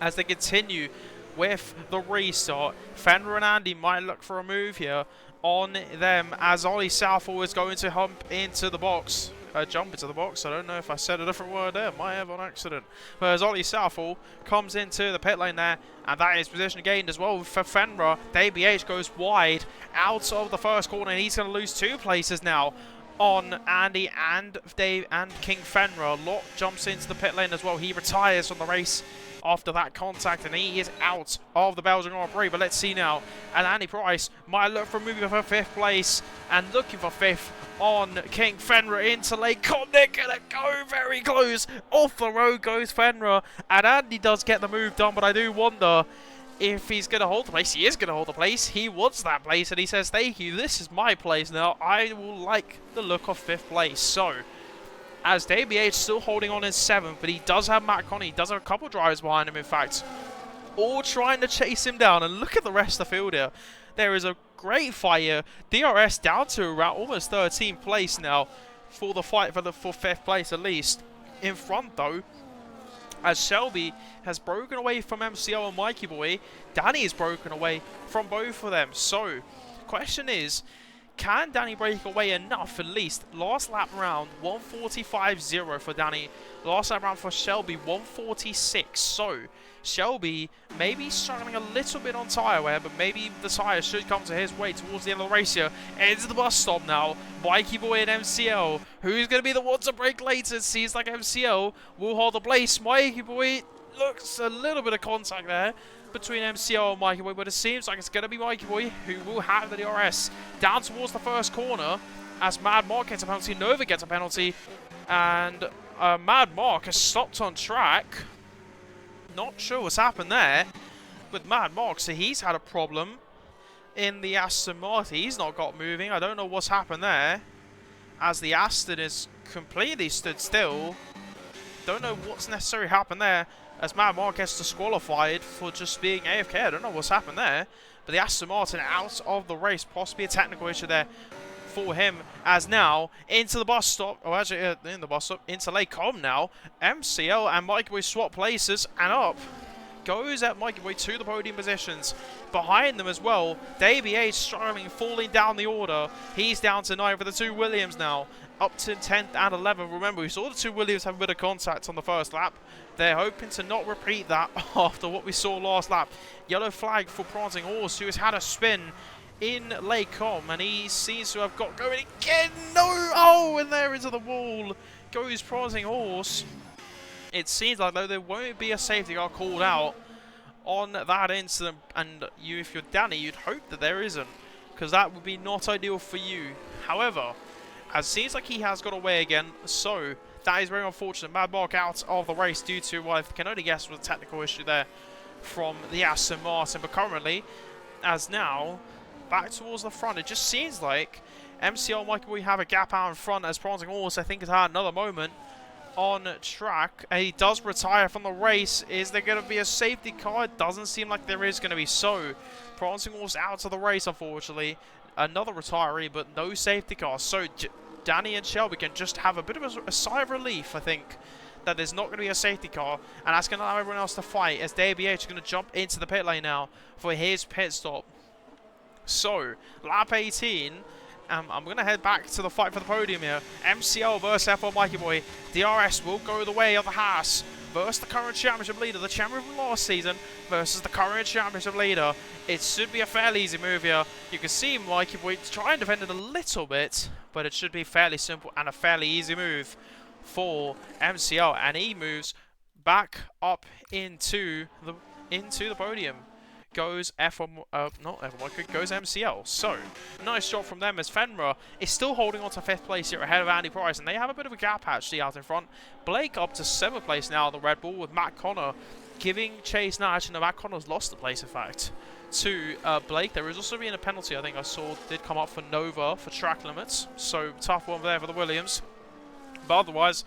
as they continue with the restart, Fenrir and Andy might look for a move here on them, as Ollie Southall is going to hump into the box. Jump into the box. I don't know if I said a different word there. Might have on accident. But as Ollie Southall comes into the pit lane there, and that is position gained as well for Fenrir. DBH goes wide out of the first corner, and he's going to lose 2 places now on Andy and Dave and King Fenrir. Lot jumps into the pit lane as well. He retires from the race after that contact, and he is out of the Belgian Grand Prix. But let's see now. And Andy Price might look for moving for 5th place and looking for 5th on King Fenrir into late. They're gonna go very close. Off the road goes Fenrir, and Andy does get the move done, but I do wonder if he's going to hold the place. He is going to hold the place. He wants that place, and he says, thank you, this is my place now. I will like the look of 5th place. So, as DBH still holding on in 7th, but he does have Matt Connie. He does have a couple drivers behind him, in fact, all trying to chase him down. And look at the rest of the field here. There is a great fight here. DRS down to around almost 13th place now for the fight for 5th place at least. In front, though, as Shelby has broken away from MCL and Mikey Boy, Danny is broken away from both of them. So, question is, can Danny break away enough at least? Last lap round, 145.0 for Danny. Last lap round for Shelby, 146. So, Shelby maybe struggling a little bit on tyre wear, but maybe the tyres should come to his way towards the end of the race here. Into the bus stop now. Mikey Boy and MCL. Who's going to be the one to break later? It seems like MCL will hold the place. Mikey Boy looks a little bit of contact there between MCL and Mikey Boy, but it seems like it's going to be Mikey Boy who will have the DRS down towards the first corner as Mad Mark gets a penalty, Nova gets a penalty, and Mad Mark has stopped on track. Not sure what's happened there with Mad Mark, so he's had a problem in the Aston Martin. He's not got moving. I don't know what's happened there as the Aston is completely stood still. Don't know what's necessarily happened there as Mad Mark gets disqualified for just being AFK. I don't know what's happened there, but the Aston Martin out of the race. Possibly a technical issue there for him, as now into the bus stop, or actually in the bus stop, into Lake Com now. MCL and Mikey Boy swap places, and up goes at Mikey Boy to the podium positions. Behind them as well, DBH struggling, falling down the order. He's down to 9 for the 2 Williams now, up to 10th and 11th. Remember, we saw the 2 Williams have a bit of contact on the first lap. They're hoping to not repeat that after what we saw last lap. Yellow flag for Prancing Horse, who has had a spin in Lake Com, and he seems to have got going again. No! Oh, and there into the wall goes Prancing Horse. It seems like, though, there won't be a safety car called out on that incident, and if you're Danny, you'd hope that there isn't, because that would be not ideal for you. However, as it seems like he has got away again, so that is very unfortunate. Mad Mark out of the race due to what I can only guess was a technical issue there from the Aston Martin. But currently, as now, back towards the front, it just seems like MCL and Michael, we have a gap out in front as Prancing Horse, I think, has had another moment on track. And he does retire from the race. Is there going to be a safety car? It doesn't seem like there is going to be. So, Prancing Horse out of the race, unfortunately. Another retiree, but no safety car. So, Danny and Shelby can just have a bit of a sigh of relief, I think, that there's not going to be a safety car, and that's going to allow everyone else to fight, as DBH is going to jump into the pit lane now for his pit stop. So, lap 18, I'm going to head back to the fight for the podium here. MCL versus F1 Mikey Boy. DRS will go the way of the Haas versus the current championship leader, the champion from last season, versus the current championship leader. It should be a fairly easy move here. You can see Mikey Boy try and defend it a little bit, but it should be fairly simple and a fairly easy move for MCL, and he moves back up into the podium. Goes F1, not F1, goes MCL. So, nice job from them as Fenrir is still holding on to 5th place here ahead of Andy Price, and they have a bit of a gap actually out in front. Blake up to 7th place now on the Red Bull, with Matt Connor giving chase now. Actually, no, Matt Connor's lost the place, in fact, to Blake. There is also being a penalty, I think I saw, did come up for Nova for track limits. So, tough one there for the Williams. But otherwise,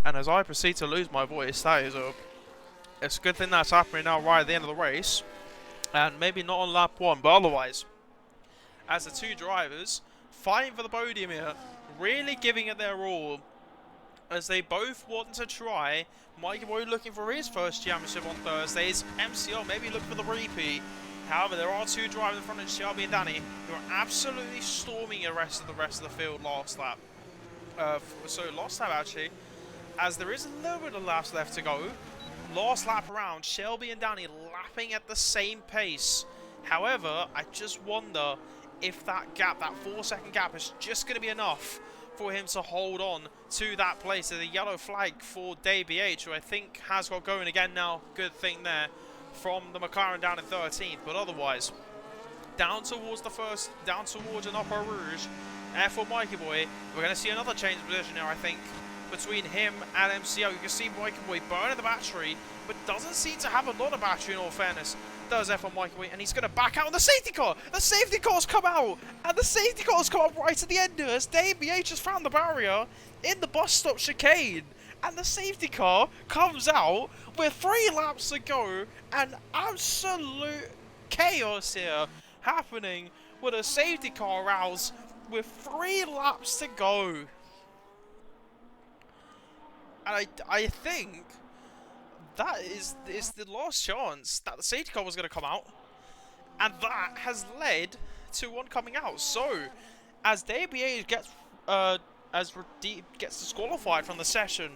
and as I proceed to lose my voice, that is it's a good thing that's happening now right at the end of the race, and maybe not on lap 1, but otherwise, as the 2 drivers fighting for the podium here, really giving it their all, as they both want to try. Mikey Boy looking for his first championship on Thursdays. MCL maybe looking for the repeat. However, there are 2 drivers in front of Shelby and Danny who are absolutely storming the rest of the field last lap. Last lap actually, as there is a little bit of laps left to go. last lap around, Shelby and Danny lapping at the same pace. However, I just wonder if that gap, that 4-second gap, is just going to be enough for him to hold on to that place. There's a yellow flag for DBH, who I think has got going again now. Good thing there from the McLaren down in 13th. But otherwise, down towards an Upper Rouge. For Mikey Boy, we're going to see another change of position here, I think, between him and MCL. You can see Mikey Boy burning the battery, but doesn't seem to have a lot of battery in all fairness. Does F1 Mikey Boy, and he's going to back out on the safety car. The safety car's come out, and the safety car's come up right at the end of us. DBH has found the barrier in the bus stop chicane, and the safety car comes out with 3 laps to go, and absolute chaos here happening with a safety car rouse with 3 laps to go. And I think that is the last chance that the safety car was going to come out, and that has led to one coming out. So as DBA gets disqualified from the session,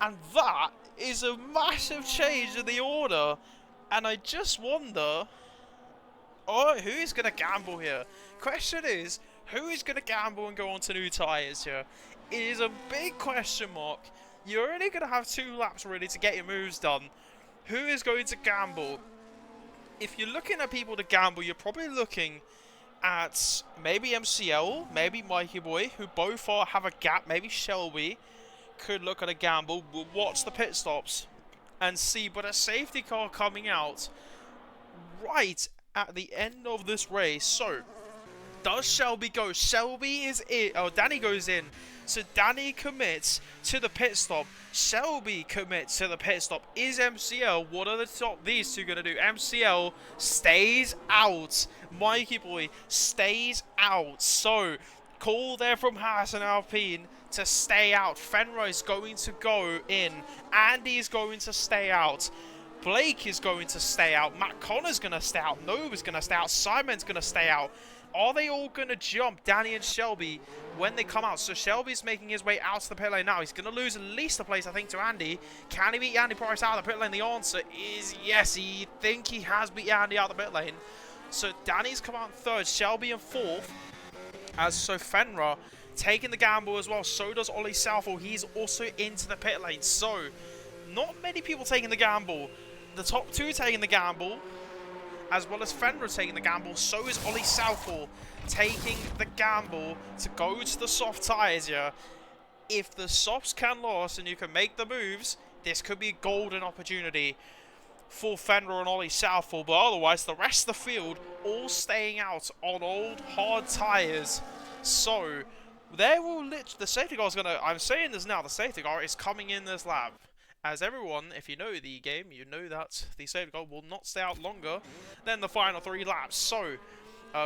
and that is a massive change in the order. And I just wonder, who is going to gamble here? Question is, who is going to gamble and go on to new tyres here? It is a big question mark. You're only going to have 2 laps really to get your moves done. Who is going to gamble? If you're looking at people to gamble, you're probably looking at maybe MCL, maybe Mikey Boy, who both have a gap. Maybe Shelby could look at a gamble. We'll watch the pit stops and see. But a safety car coming out right at the end of this race. So, does Shelby go? Shelby is in. Oh, Danny goes in. So Danny commits to the pit stop. Shelby commits to the pit stop. Is MCL, what are these two going to do? MCL stays out. Mikey Boy stays out. So, call there from Haas and Alpine to stay out. Fenro is going to go in. Andy is going to stay out. Blake is going to stay out. Matt Connor's going to stay out. Nova's going to stay out. Simon's going to stay out. Are they all going to jump Danny and Shelby when they come out? So Shelby's making his way out to the pit lane now. He's going to lose at least a place, I think, to Andy. Can he beat Andy Price out of the pit lane? The answer is yes. He think he has beat Andy out of the pit lane. So Danny's come out in 3rd. Shelby in 4th. As so Fenra taking the gamble as well. So does Ollie Southall. He's also into the pit lane. So not many people taking the gamble. The top 2 taking the gamble, as well as Fenra taking the gamble. So is Ollie Southall taking the gamble to go to the soft tyres here. If the softs can last and you can make the moves, this could be a golden opportunity for Fenra and Ollie Southall. But otherwise, the rest of the field all staying out on old hard tyres. So there will the safety car is going to, I'm saying this now, the safety car is coming in this lap. As everyone, if you know the game, you know that the safety car will not stay out longer than the final 3 laps. So,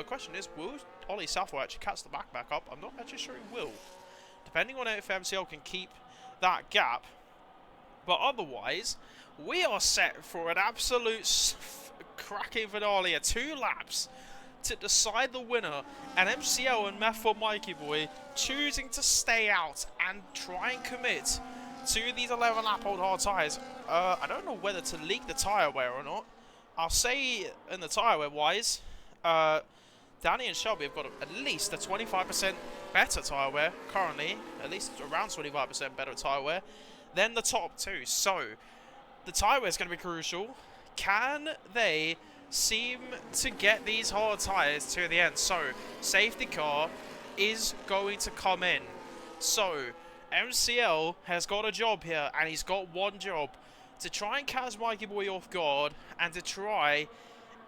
question is, will Ollie Southwell actually catch the back up? I'm not actually sure he will, depending on if MCL can keep that gap. But otherwise, we are set for an absolute cracking finale at 2 laps to decide the winner. And MCL and Method Mikey Boy choosing to stay out and try and commit to these 11 lap old hard tyres. I don't know whether to leak the tyre wear or not. I'll say in the tyre wear wise, Danny and Shelby have got at least a 25% better tyre wear currently, at least around 25% better tyre wear than the top 2. So the tyre wear is going to be crucial. Can they seem to get these hard tyres to the end? So safety car is going to come in. So MCL has got a job here, and he's got one job: to try and catch Mikey Boy off guard and to try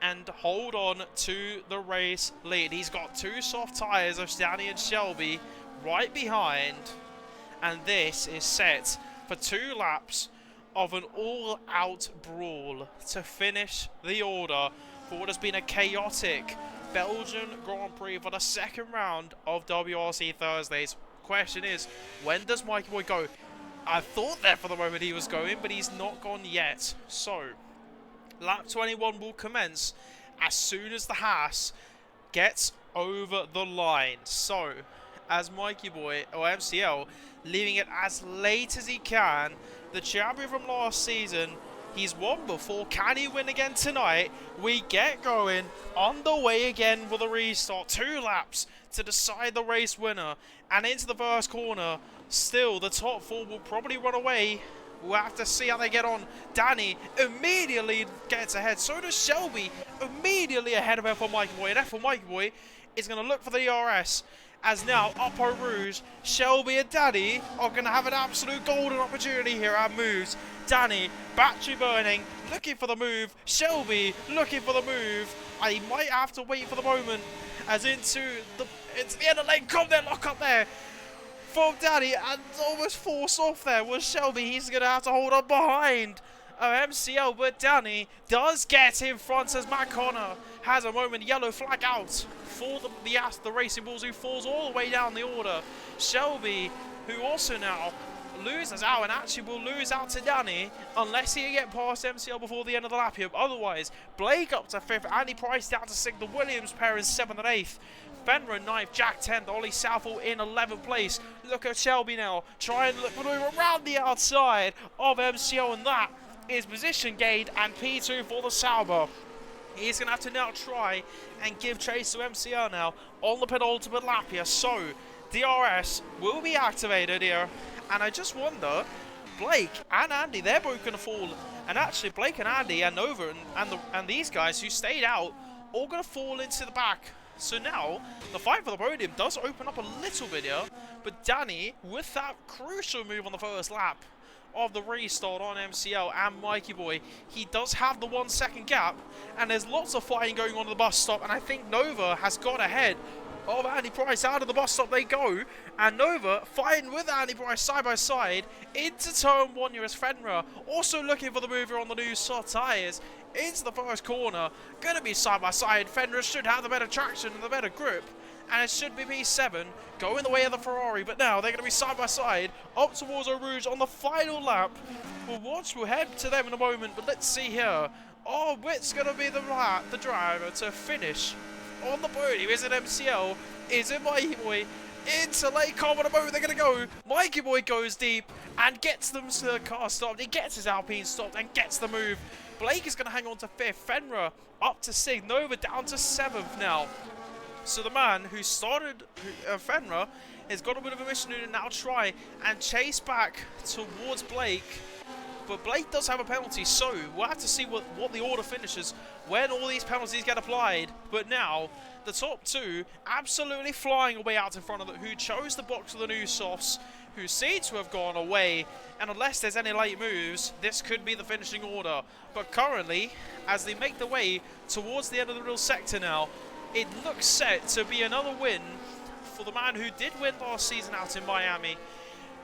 and hold on to the race lead. He's got 2 soft tyres of Danny and Shelby right behind, and this is set for 2 laps of an all-out brawl to finish the order for what has been a chaotic Belgian Grand Prix for the 2nd round of WRC Thursdays. Question is, when does Mikey Boy go? I thought there for the moment he was going, but he's not gone yet. So lap 21 will commence as soon as the Haas gets over the line. So as Mikey Boy, or MCL, leaving it as late as he can, the champion from last season He's won before. Can he win again tonight? We get going underway again with a restart. 2 laps to decide the race winner. And into the first corner. Still, the top 4 will probably run away. We'll have to see how they get on. Danny immediately gets ahead. So does Shelby. Immediately ahead of F1 Mikey Boy. And F1 Mikey Boy is going to look for the DRS. As now, up Eau Rouge, Shelby and Danny are going to have an absolute golden opportunity here at moves. Danny, battery burning, looking for the move. Shelby, looking for the move. I might have to wait for the moment. As into the end of the lane. Come there, lock up there. From Danny, and almost forced off there was Shelby. He's going to have to hold on behind MCL, but Danny does get in front as Matt Connor has a moment. Yellow flag out for the Racing Bulls, who falls all the way down the order. Shelby, who also now loses out and actually will lose out to Danny unless he can get past MCL before the end of the lap here. Otherwise, Blake up to 5th, Andy Price down to 6th, the Williams pair in 7th and 8th. Fenrir in 9th, Jack 10th, Ollie Southall in 11th place. Look at Shelby now, trying to maneuver around the outside of MCL, and that is position gained and P2 for the Sauber. He's going to have to now try and give chase to MCL now on the penultimate lap here. So, DRS will be activated here. And I just wonder, Blake and Andy, they're both going to fall. And actually, Blake and Andy and Nova and these guys who stayed out, all going to fall into the back. So now, the fight for the podium does open up a little bit here. But Danny, with that crucial move on the first lap of the restart on MCL and Mikey Boy, he does have the 1 second gap, and there's lots of fighting going on at the bus stop, and I think Nova has got ahead of Andy Price. Out of the bus stop they go, and Nova fighting with Andy Price side by side into turn 1 here as Fenrir also looking for the mover on the new soft tyres into the first corner. Gonna be side by side. Fenrir should have the better traction and the better grip, and it should be P7 going the way of the Ferrari, but now they're going to be side by side up towards Eau Rouge on the final lap. We'll head to them in a moment, but let's see here. Oh, Witt's going to be the driver to finish on the podium. Is it MCL? Is it Mikey Boy? Into late car, what a moment they're going to go. Mikey Boy goes deep and gets them to the car stopped. He gets his Alpine stopped and gets the move. Blake is going to hang on to 5th. Fenrir up to 6th. Nova down to 7th now. So the man who started Fenrir has got a bit of a mission to now try and chase back towards Blake. But Blake does have a penalty, so we'll have to see what the order finishes when all these penalties get applied. But now, the top 2 absolutely flying away out in front of who chose the box for the new softs, who seem to have gone away. And unless there's any late moves, this could be the finishing order. But currently, as they make their way towards the end of the middle sector now, it looks set to be another win for the man who did win last season out in Miami,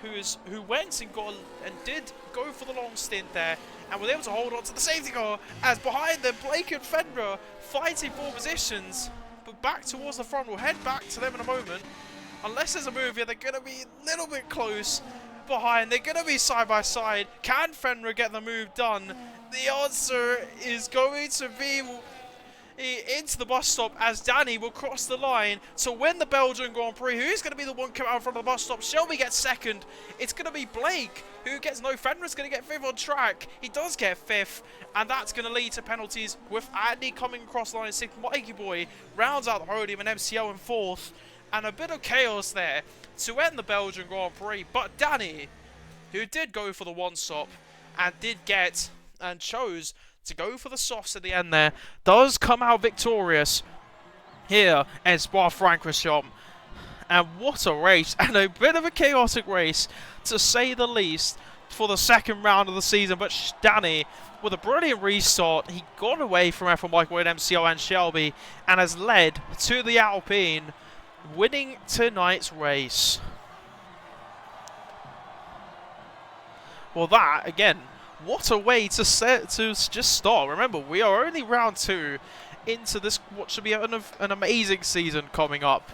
who went and did go for the long stint there, and was able to hold on to the safety car, as behind them Blake and Fenrir fighting for positions, but back towards the front. We'll head back to them in a moment. Unless there's a move here, they're going to be a little bit close behind. They're going to be side by side. Can Fenrir get the move done? The answer is going to be into the bus stop, as Danny will cross the line to win the Belgian Grand Prix. Who's going to be the one coming out in front of the bus stop? Shelby gets 2nd. It's going to be Blake who gets no. Fenrir's going to get 5th on track. He does get 5th, and that's going to lead to penalties with Andy coming across the line 6th. Mikey Boy rounds out the podium and MCL in 4th, and a bit of chaos there to end the Belgian Grand Prix. But Danny, who did go for the 1 stop and did get and chose to go for the softs at the end there, does come out victorious here in Spa-Francorchamps. And what a race, and a bit of a chaotic race to say the least for the 2nd round of the season. But Danny, with a brilliant restart, he got away from F1 Michael Wade, MCL and Shelby, and has led to the Alpine, winning tonight's race. Well, that again, what a way to just start. Remember, we are only round 2 into this, what should be an amazing season coming up.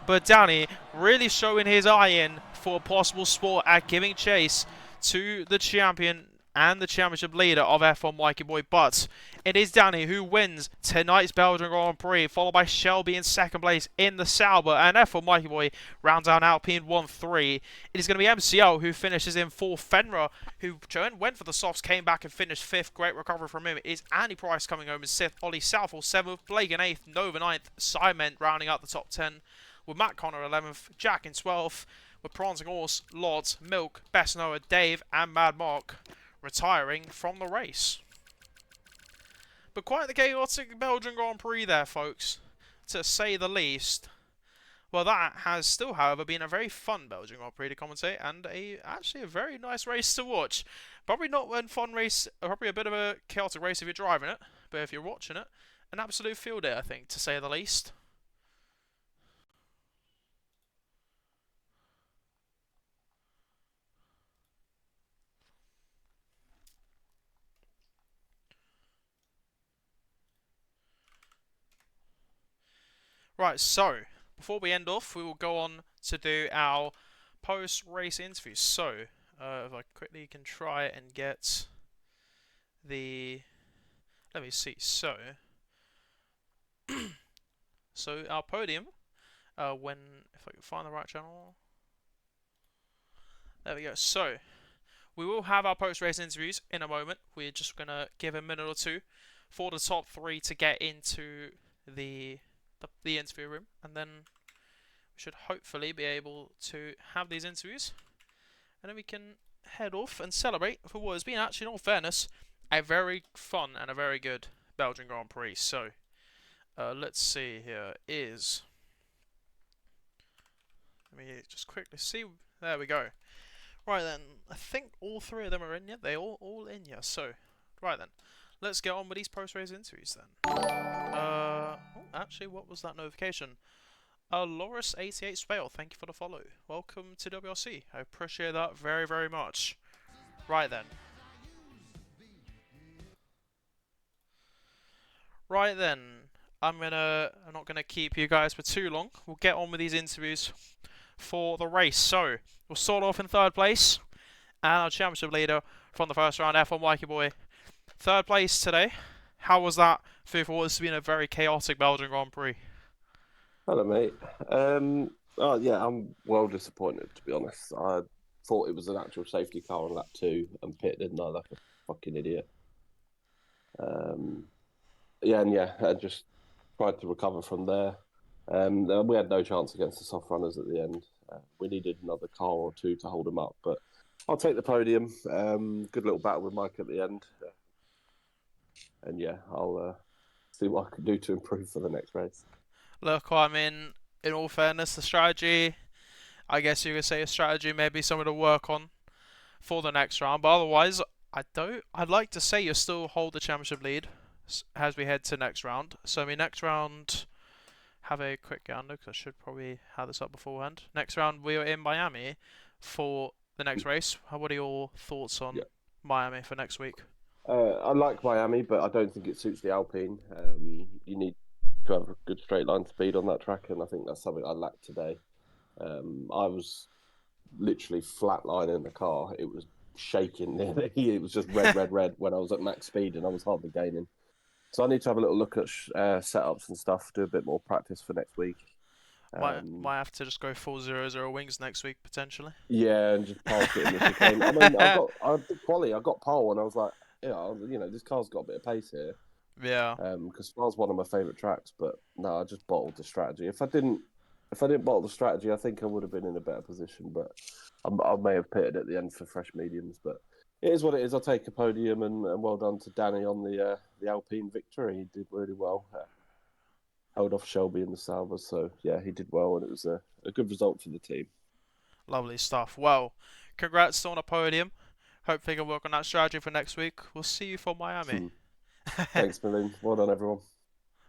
But Danny really showing his eye in for a possible sport at giving chase to the champion and the championship leader of F1 Mikey Boy. But it is Danny who wins tonight's Belgian Grand Prix, followed by Shelby in second place in the Sauber, and F1 Mikey Boy rounds out Alpine 1-3. It is going to be MCL who finishes in fourth. Fenra, who went for the softs, came back and finished fifth. Great recovery from him. It is Andy Price coming home in sixth, Ollie Southall seventh, Blake in eighth, Nova ninth, Simon rounding out the top 10, with Matt Connor 11th, Jack in 12th, with Prancing Horse, Lods, Milk, Best Noah, Dave, and Mad Mark retiring from the race. But quite the chaotic Belgian Grand Prix there, folks, to say the least. Well, that has still, however, been a very fun Belgian Grand Prix to commentate, and actually a very nice race to watch. Probably not a fun race, probably a bit of a chaotic race if you're driving it, but if you're watching it, an absolute field day, I think, to say the least. Right, so before we end off, we will go on to do our post-race interviews. So, if I quickly can try and get the, let me see. So, our podium. If I can find the right channel, there we go. So, we will have our post-race interviews in a moment. We're just gonna give a minute or two for the top three to get into the interview room, and then we should hopefully be able to have these interviews, and then we can head off and celebrate for what has been, actually, in all fairness, a very fun and a very good Belgian Grand Prix. So, let's see here. Let me just quickly see. There we go. Right then, I think all three of them are in yet. They all in yet. So, right then, let's get on with these post-race interviews then. Actually, what was that notification? Loris88 Spale, thank you for the follow. Welcome to WRC. I appreciate that very, very much. Right then. I'm not gonna keep you guys for too long. We'll get on with these interviews for the race. So, we'll start off in third place. And our championship leader from the first round, F1 Mikey Boy. Third place today. How was that for what has been a very chaotic Belgian Grand Prix? Hello, mate. Oh, yeah, I'm well disappointed, to be honest. I thought it was an actual safety car on lap 2 and pit, didn't I? Like a fucking idiot. I just tried to recover from there. We had no chance against the soft runners at the end. We needed another car or two to hold them up, but I'll take the podium. Good little battle with Mike at the end. I'll see what I can do to improve for the next race. Look, I mean, in all fairness, the strategy, I guess you could say a strategy may be something to work on for the next round, but otherwise, I'd like to say you still hold the championship lead as we head to next round. So, I mean, next round, have a quick gander, because I should probably have this up beforehand. Next round, we are in Miami for the next race. What are your thoughts on Miami for next week? I like Miami, but I don't think it suits the Alpine. You need to have a good straight line speed on that track, and I think that's something I lacked today. I was literally flatlining the car. It was shaking nearly. It was just red when I was at max speed, and I was hardly gaining. So I need to have a little look at setups and stuff, do a bit more practice for next week. Might have to just go full 0-0 wings next week, potentially. Yeah, and just park it in the chicane. I mean, I did quali, I got pole, and I was like, this car's got a bit of pace here. Yeah. Because Spa's one of my favourite tracks, but no, I just bottled the strategy. If I didn't bottle the strategy, I think I would have been in a better position. But I may have pitted at the end for fresh mediums. But it is what it is. I'll take a podium, and well done to Danny on the Alpine victory. He did really well. Held off Shelby in the Sauber, so yeah, he did well, and it was a good result for the team. Lovely stuff. Well, congrats on a podium. Hopefully, you can work on that strategy for next week. We'll see you for Miami. Thanks, Malin. Well done, everyone.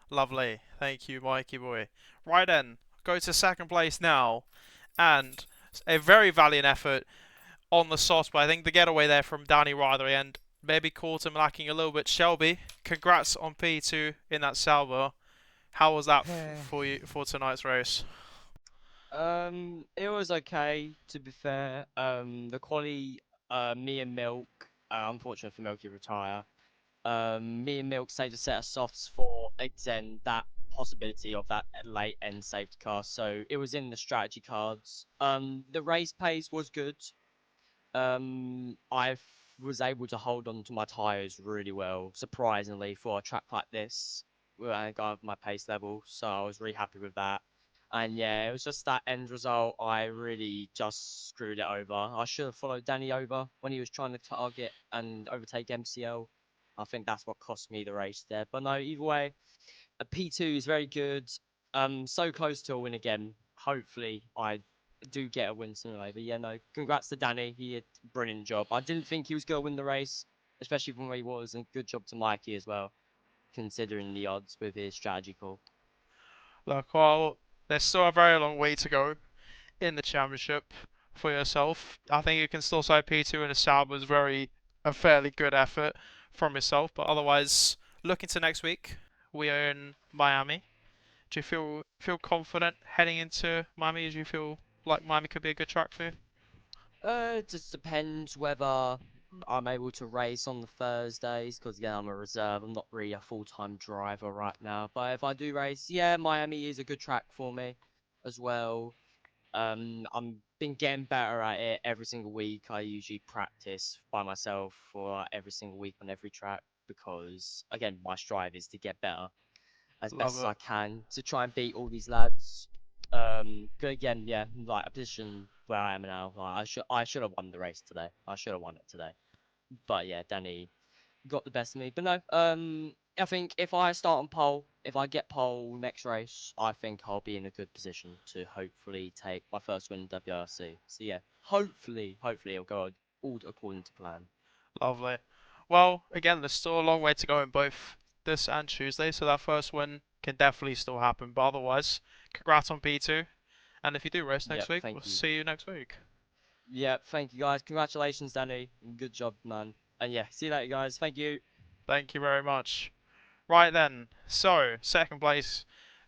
Lovely. Thank you, Mikey boy. Right then, go to second place now. And a very valiant effort on the sauce, but I think the getaway there from Danny Ryder and maybe caught him lacking a little bit. Shelby, congrats on P2 in that Sauber. How was that for you for tonight's race? It was okay, to be fair. The quality, me and Milk unfortunately for Milky retire. Me and Milk saved a set of softs for again that possibility of that late end safety car. So it was in the strategy cards. The race pace was good. I was able to hold on to my tires really well, surprisingly, for a track like this, where I got my pace level. So I was really happy with that. And yeah, it was just that end result. I really just screwed it over. I should have followed Danny over when he was trying to target and overtake MCL. I think that's what cost me the race there. But no, either way, a P2 is very good. So close to a win again. Hopefully, I do get a win sooner or later. Yeah, no, congrats to Danny. He did a brilliant job. I didn't think he was going to win the race, especially from where he was, and good job to Mikey as well, considering the odds with his strategy call. Look, well, there's still a very long way to go in the championship for yourself. I think you can still say P2 in the Saab was a fairly good effort from yourself, but otherwise, looking to next week, we are in Miami. Do you feel confident heading into Miami? Do you feel like Miami could be a good track for you? It just depends whether I'm able to race on the Thursdays, because yeah, I'm a reserve. I'm not really a full-time driver right now. But if I do race, yeah, Miami is a good track for me as well. I'm been getting better at it every single week. I usually practice by myself for every single week on every track because, again, my strive is to get better as Love best as it. I can to try and beat all these lads. But again, yeah, like a position where I am now, like, I should have won the race today. I should have won it today. But yeah, Danny got the best of me. But no, I think if I start on pole, if I get pole next race, I think I'll be in a good position to hopefully take my first win in WRC. So yeah, hopefully it'll go all according to plan. Lovely. Well, again, there's still a long way to go in both this and Tuesday, so that first win can definitely still happen. But otherwise, congrats on P2. And if you do race next Yep, week, we'll thank you. see you next week. Yep, thank you guys. Congratulations, Danny. Good job, man. And yeah, see you later, guys. Thank you. Thank you very much. Right then, so second place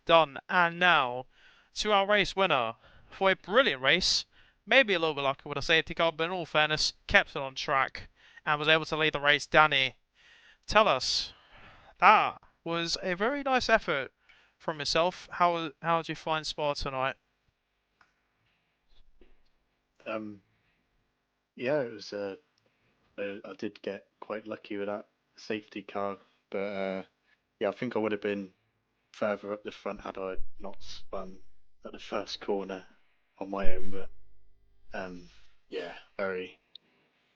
done, and now to our race winner for a brilliant race. Maybe a little bit lucky with a safety car, but in all fairness, kept it on track and was able to lead the race. Danny, tell us, that was a very nice effort from yourself. How did you find Spa tonight? Um, yeah, it was. I did get quite lucky with that safety car, but yeah, I think I would have been further up the front had I not spun at the first corner on my own. But um, yeah, very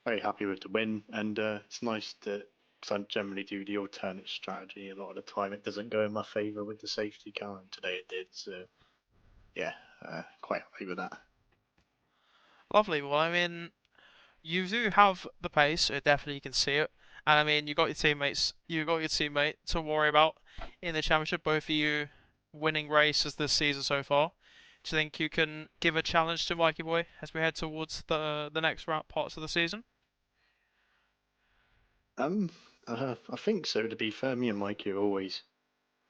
happy with the win, and it's nice that because I generally do the alternate strategy a lot of the time, it doesn't go in my favour with the safety car, and today it did. So yeah, quite happy with that. Lovely. Well, I mean, you do have the pace, so definitely you can see it. And I mean, you got your teammate to worry about in the championship. Both of you winning races this season so far. Do you think you can give a challenge to Mikey Boy as we head towards the next round parts of the season? Um, I think so. To be fair, me and Mikey are always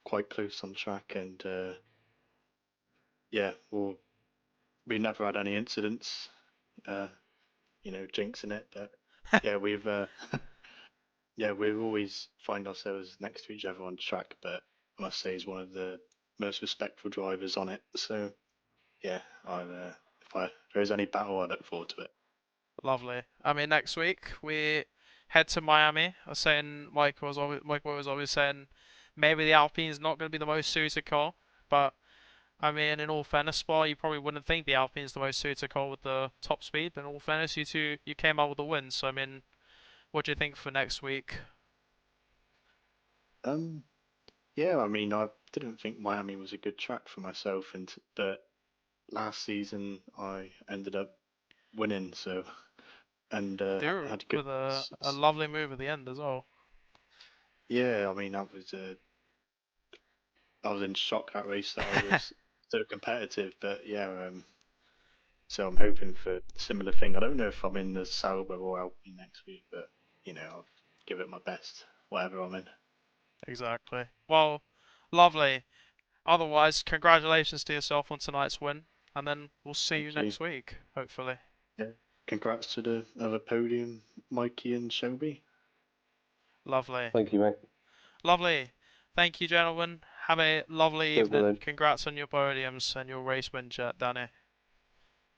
quite close on track, and yeah, we never had any incidents, uh, jinxing it. But yeah, we've yeah, we always find ourselves next to each other on track. But I must say, he's one of the most respectful drivers on it. So yeah, if there is any battle, I look forward to it. Lovely. I mean, next week we head to Miami. I was saying Michael was always saying maybe the Alpine's not going to be the most suited car, but I mean, in all fairness, Spa, you probably wouldn't think the Alpine's the most suited car with the top speed, but in all fairness, you came out with a win. So I mean, what do you think for next week? Um, yeah, I mean, I didn't think Miami was a good track for myself, but last season I ended up winning, so and Do had good. with a lovely move at the end as well. Yeah, I mean I was in shock that race that I was so competitive, but yeah, so I'm hoping for a similar thing. I don't know if I'm in the Sauber or Alpine next week, but I'll give it my best, whatever I'm in. Exactly. Well, lovely. Otherwise, congratulations to yourself on tonight's win, and then we'll see you Thank you. next week, hopefully. Yeah. congrats to the other podium, Mikey and Shelby. Lovely. Thank you, mate. Lovely. Thank you, gentlemen. Have a lovely Cheers, evening. brother. Congrats on your podiums and your race win, Danny.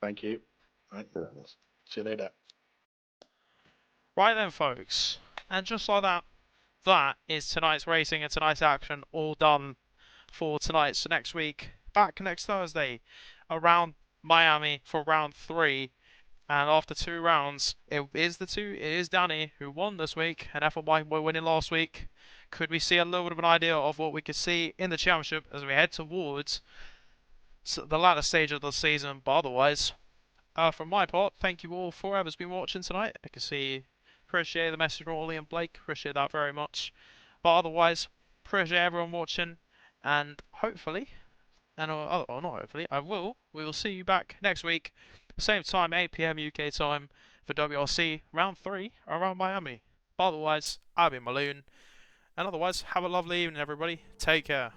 Thank you. Right. See you later. Right then, folks. And just like that, that is tonight's racing and tonight's action all done for tonight. So next week, back next Thursday, around Miami for round 3. And after 2 rounds, it is Danny who won this week, and F1 were winning last week. Could we see a little bit of an idea of what we could see in the championship as we head towards the latter stage of the season? But otherwise, from my part, thank you all for whoever's been watching tonight. I can see, appreciate the message from Ollie and Blake, appreciate that very much. But otherwise, appreciate everyone watching, and hopefully, and or not hopefully, we will see you back next week, same time, 8 PM UK time, for WRC round 3 around Miami. But otherwise, I've been Maloon, and otherwise, have a lovely evening, everybody. Take care.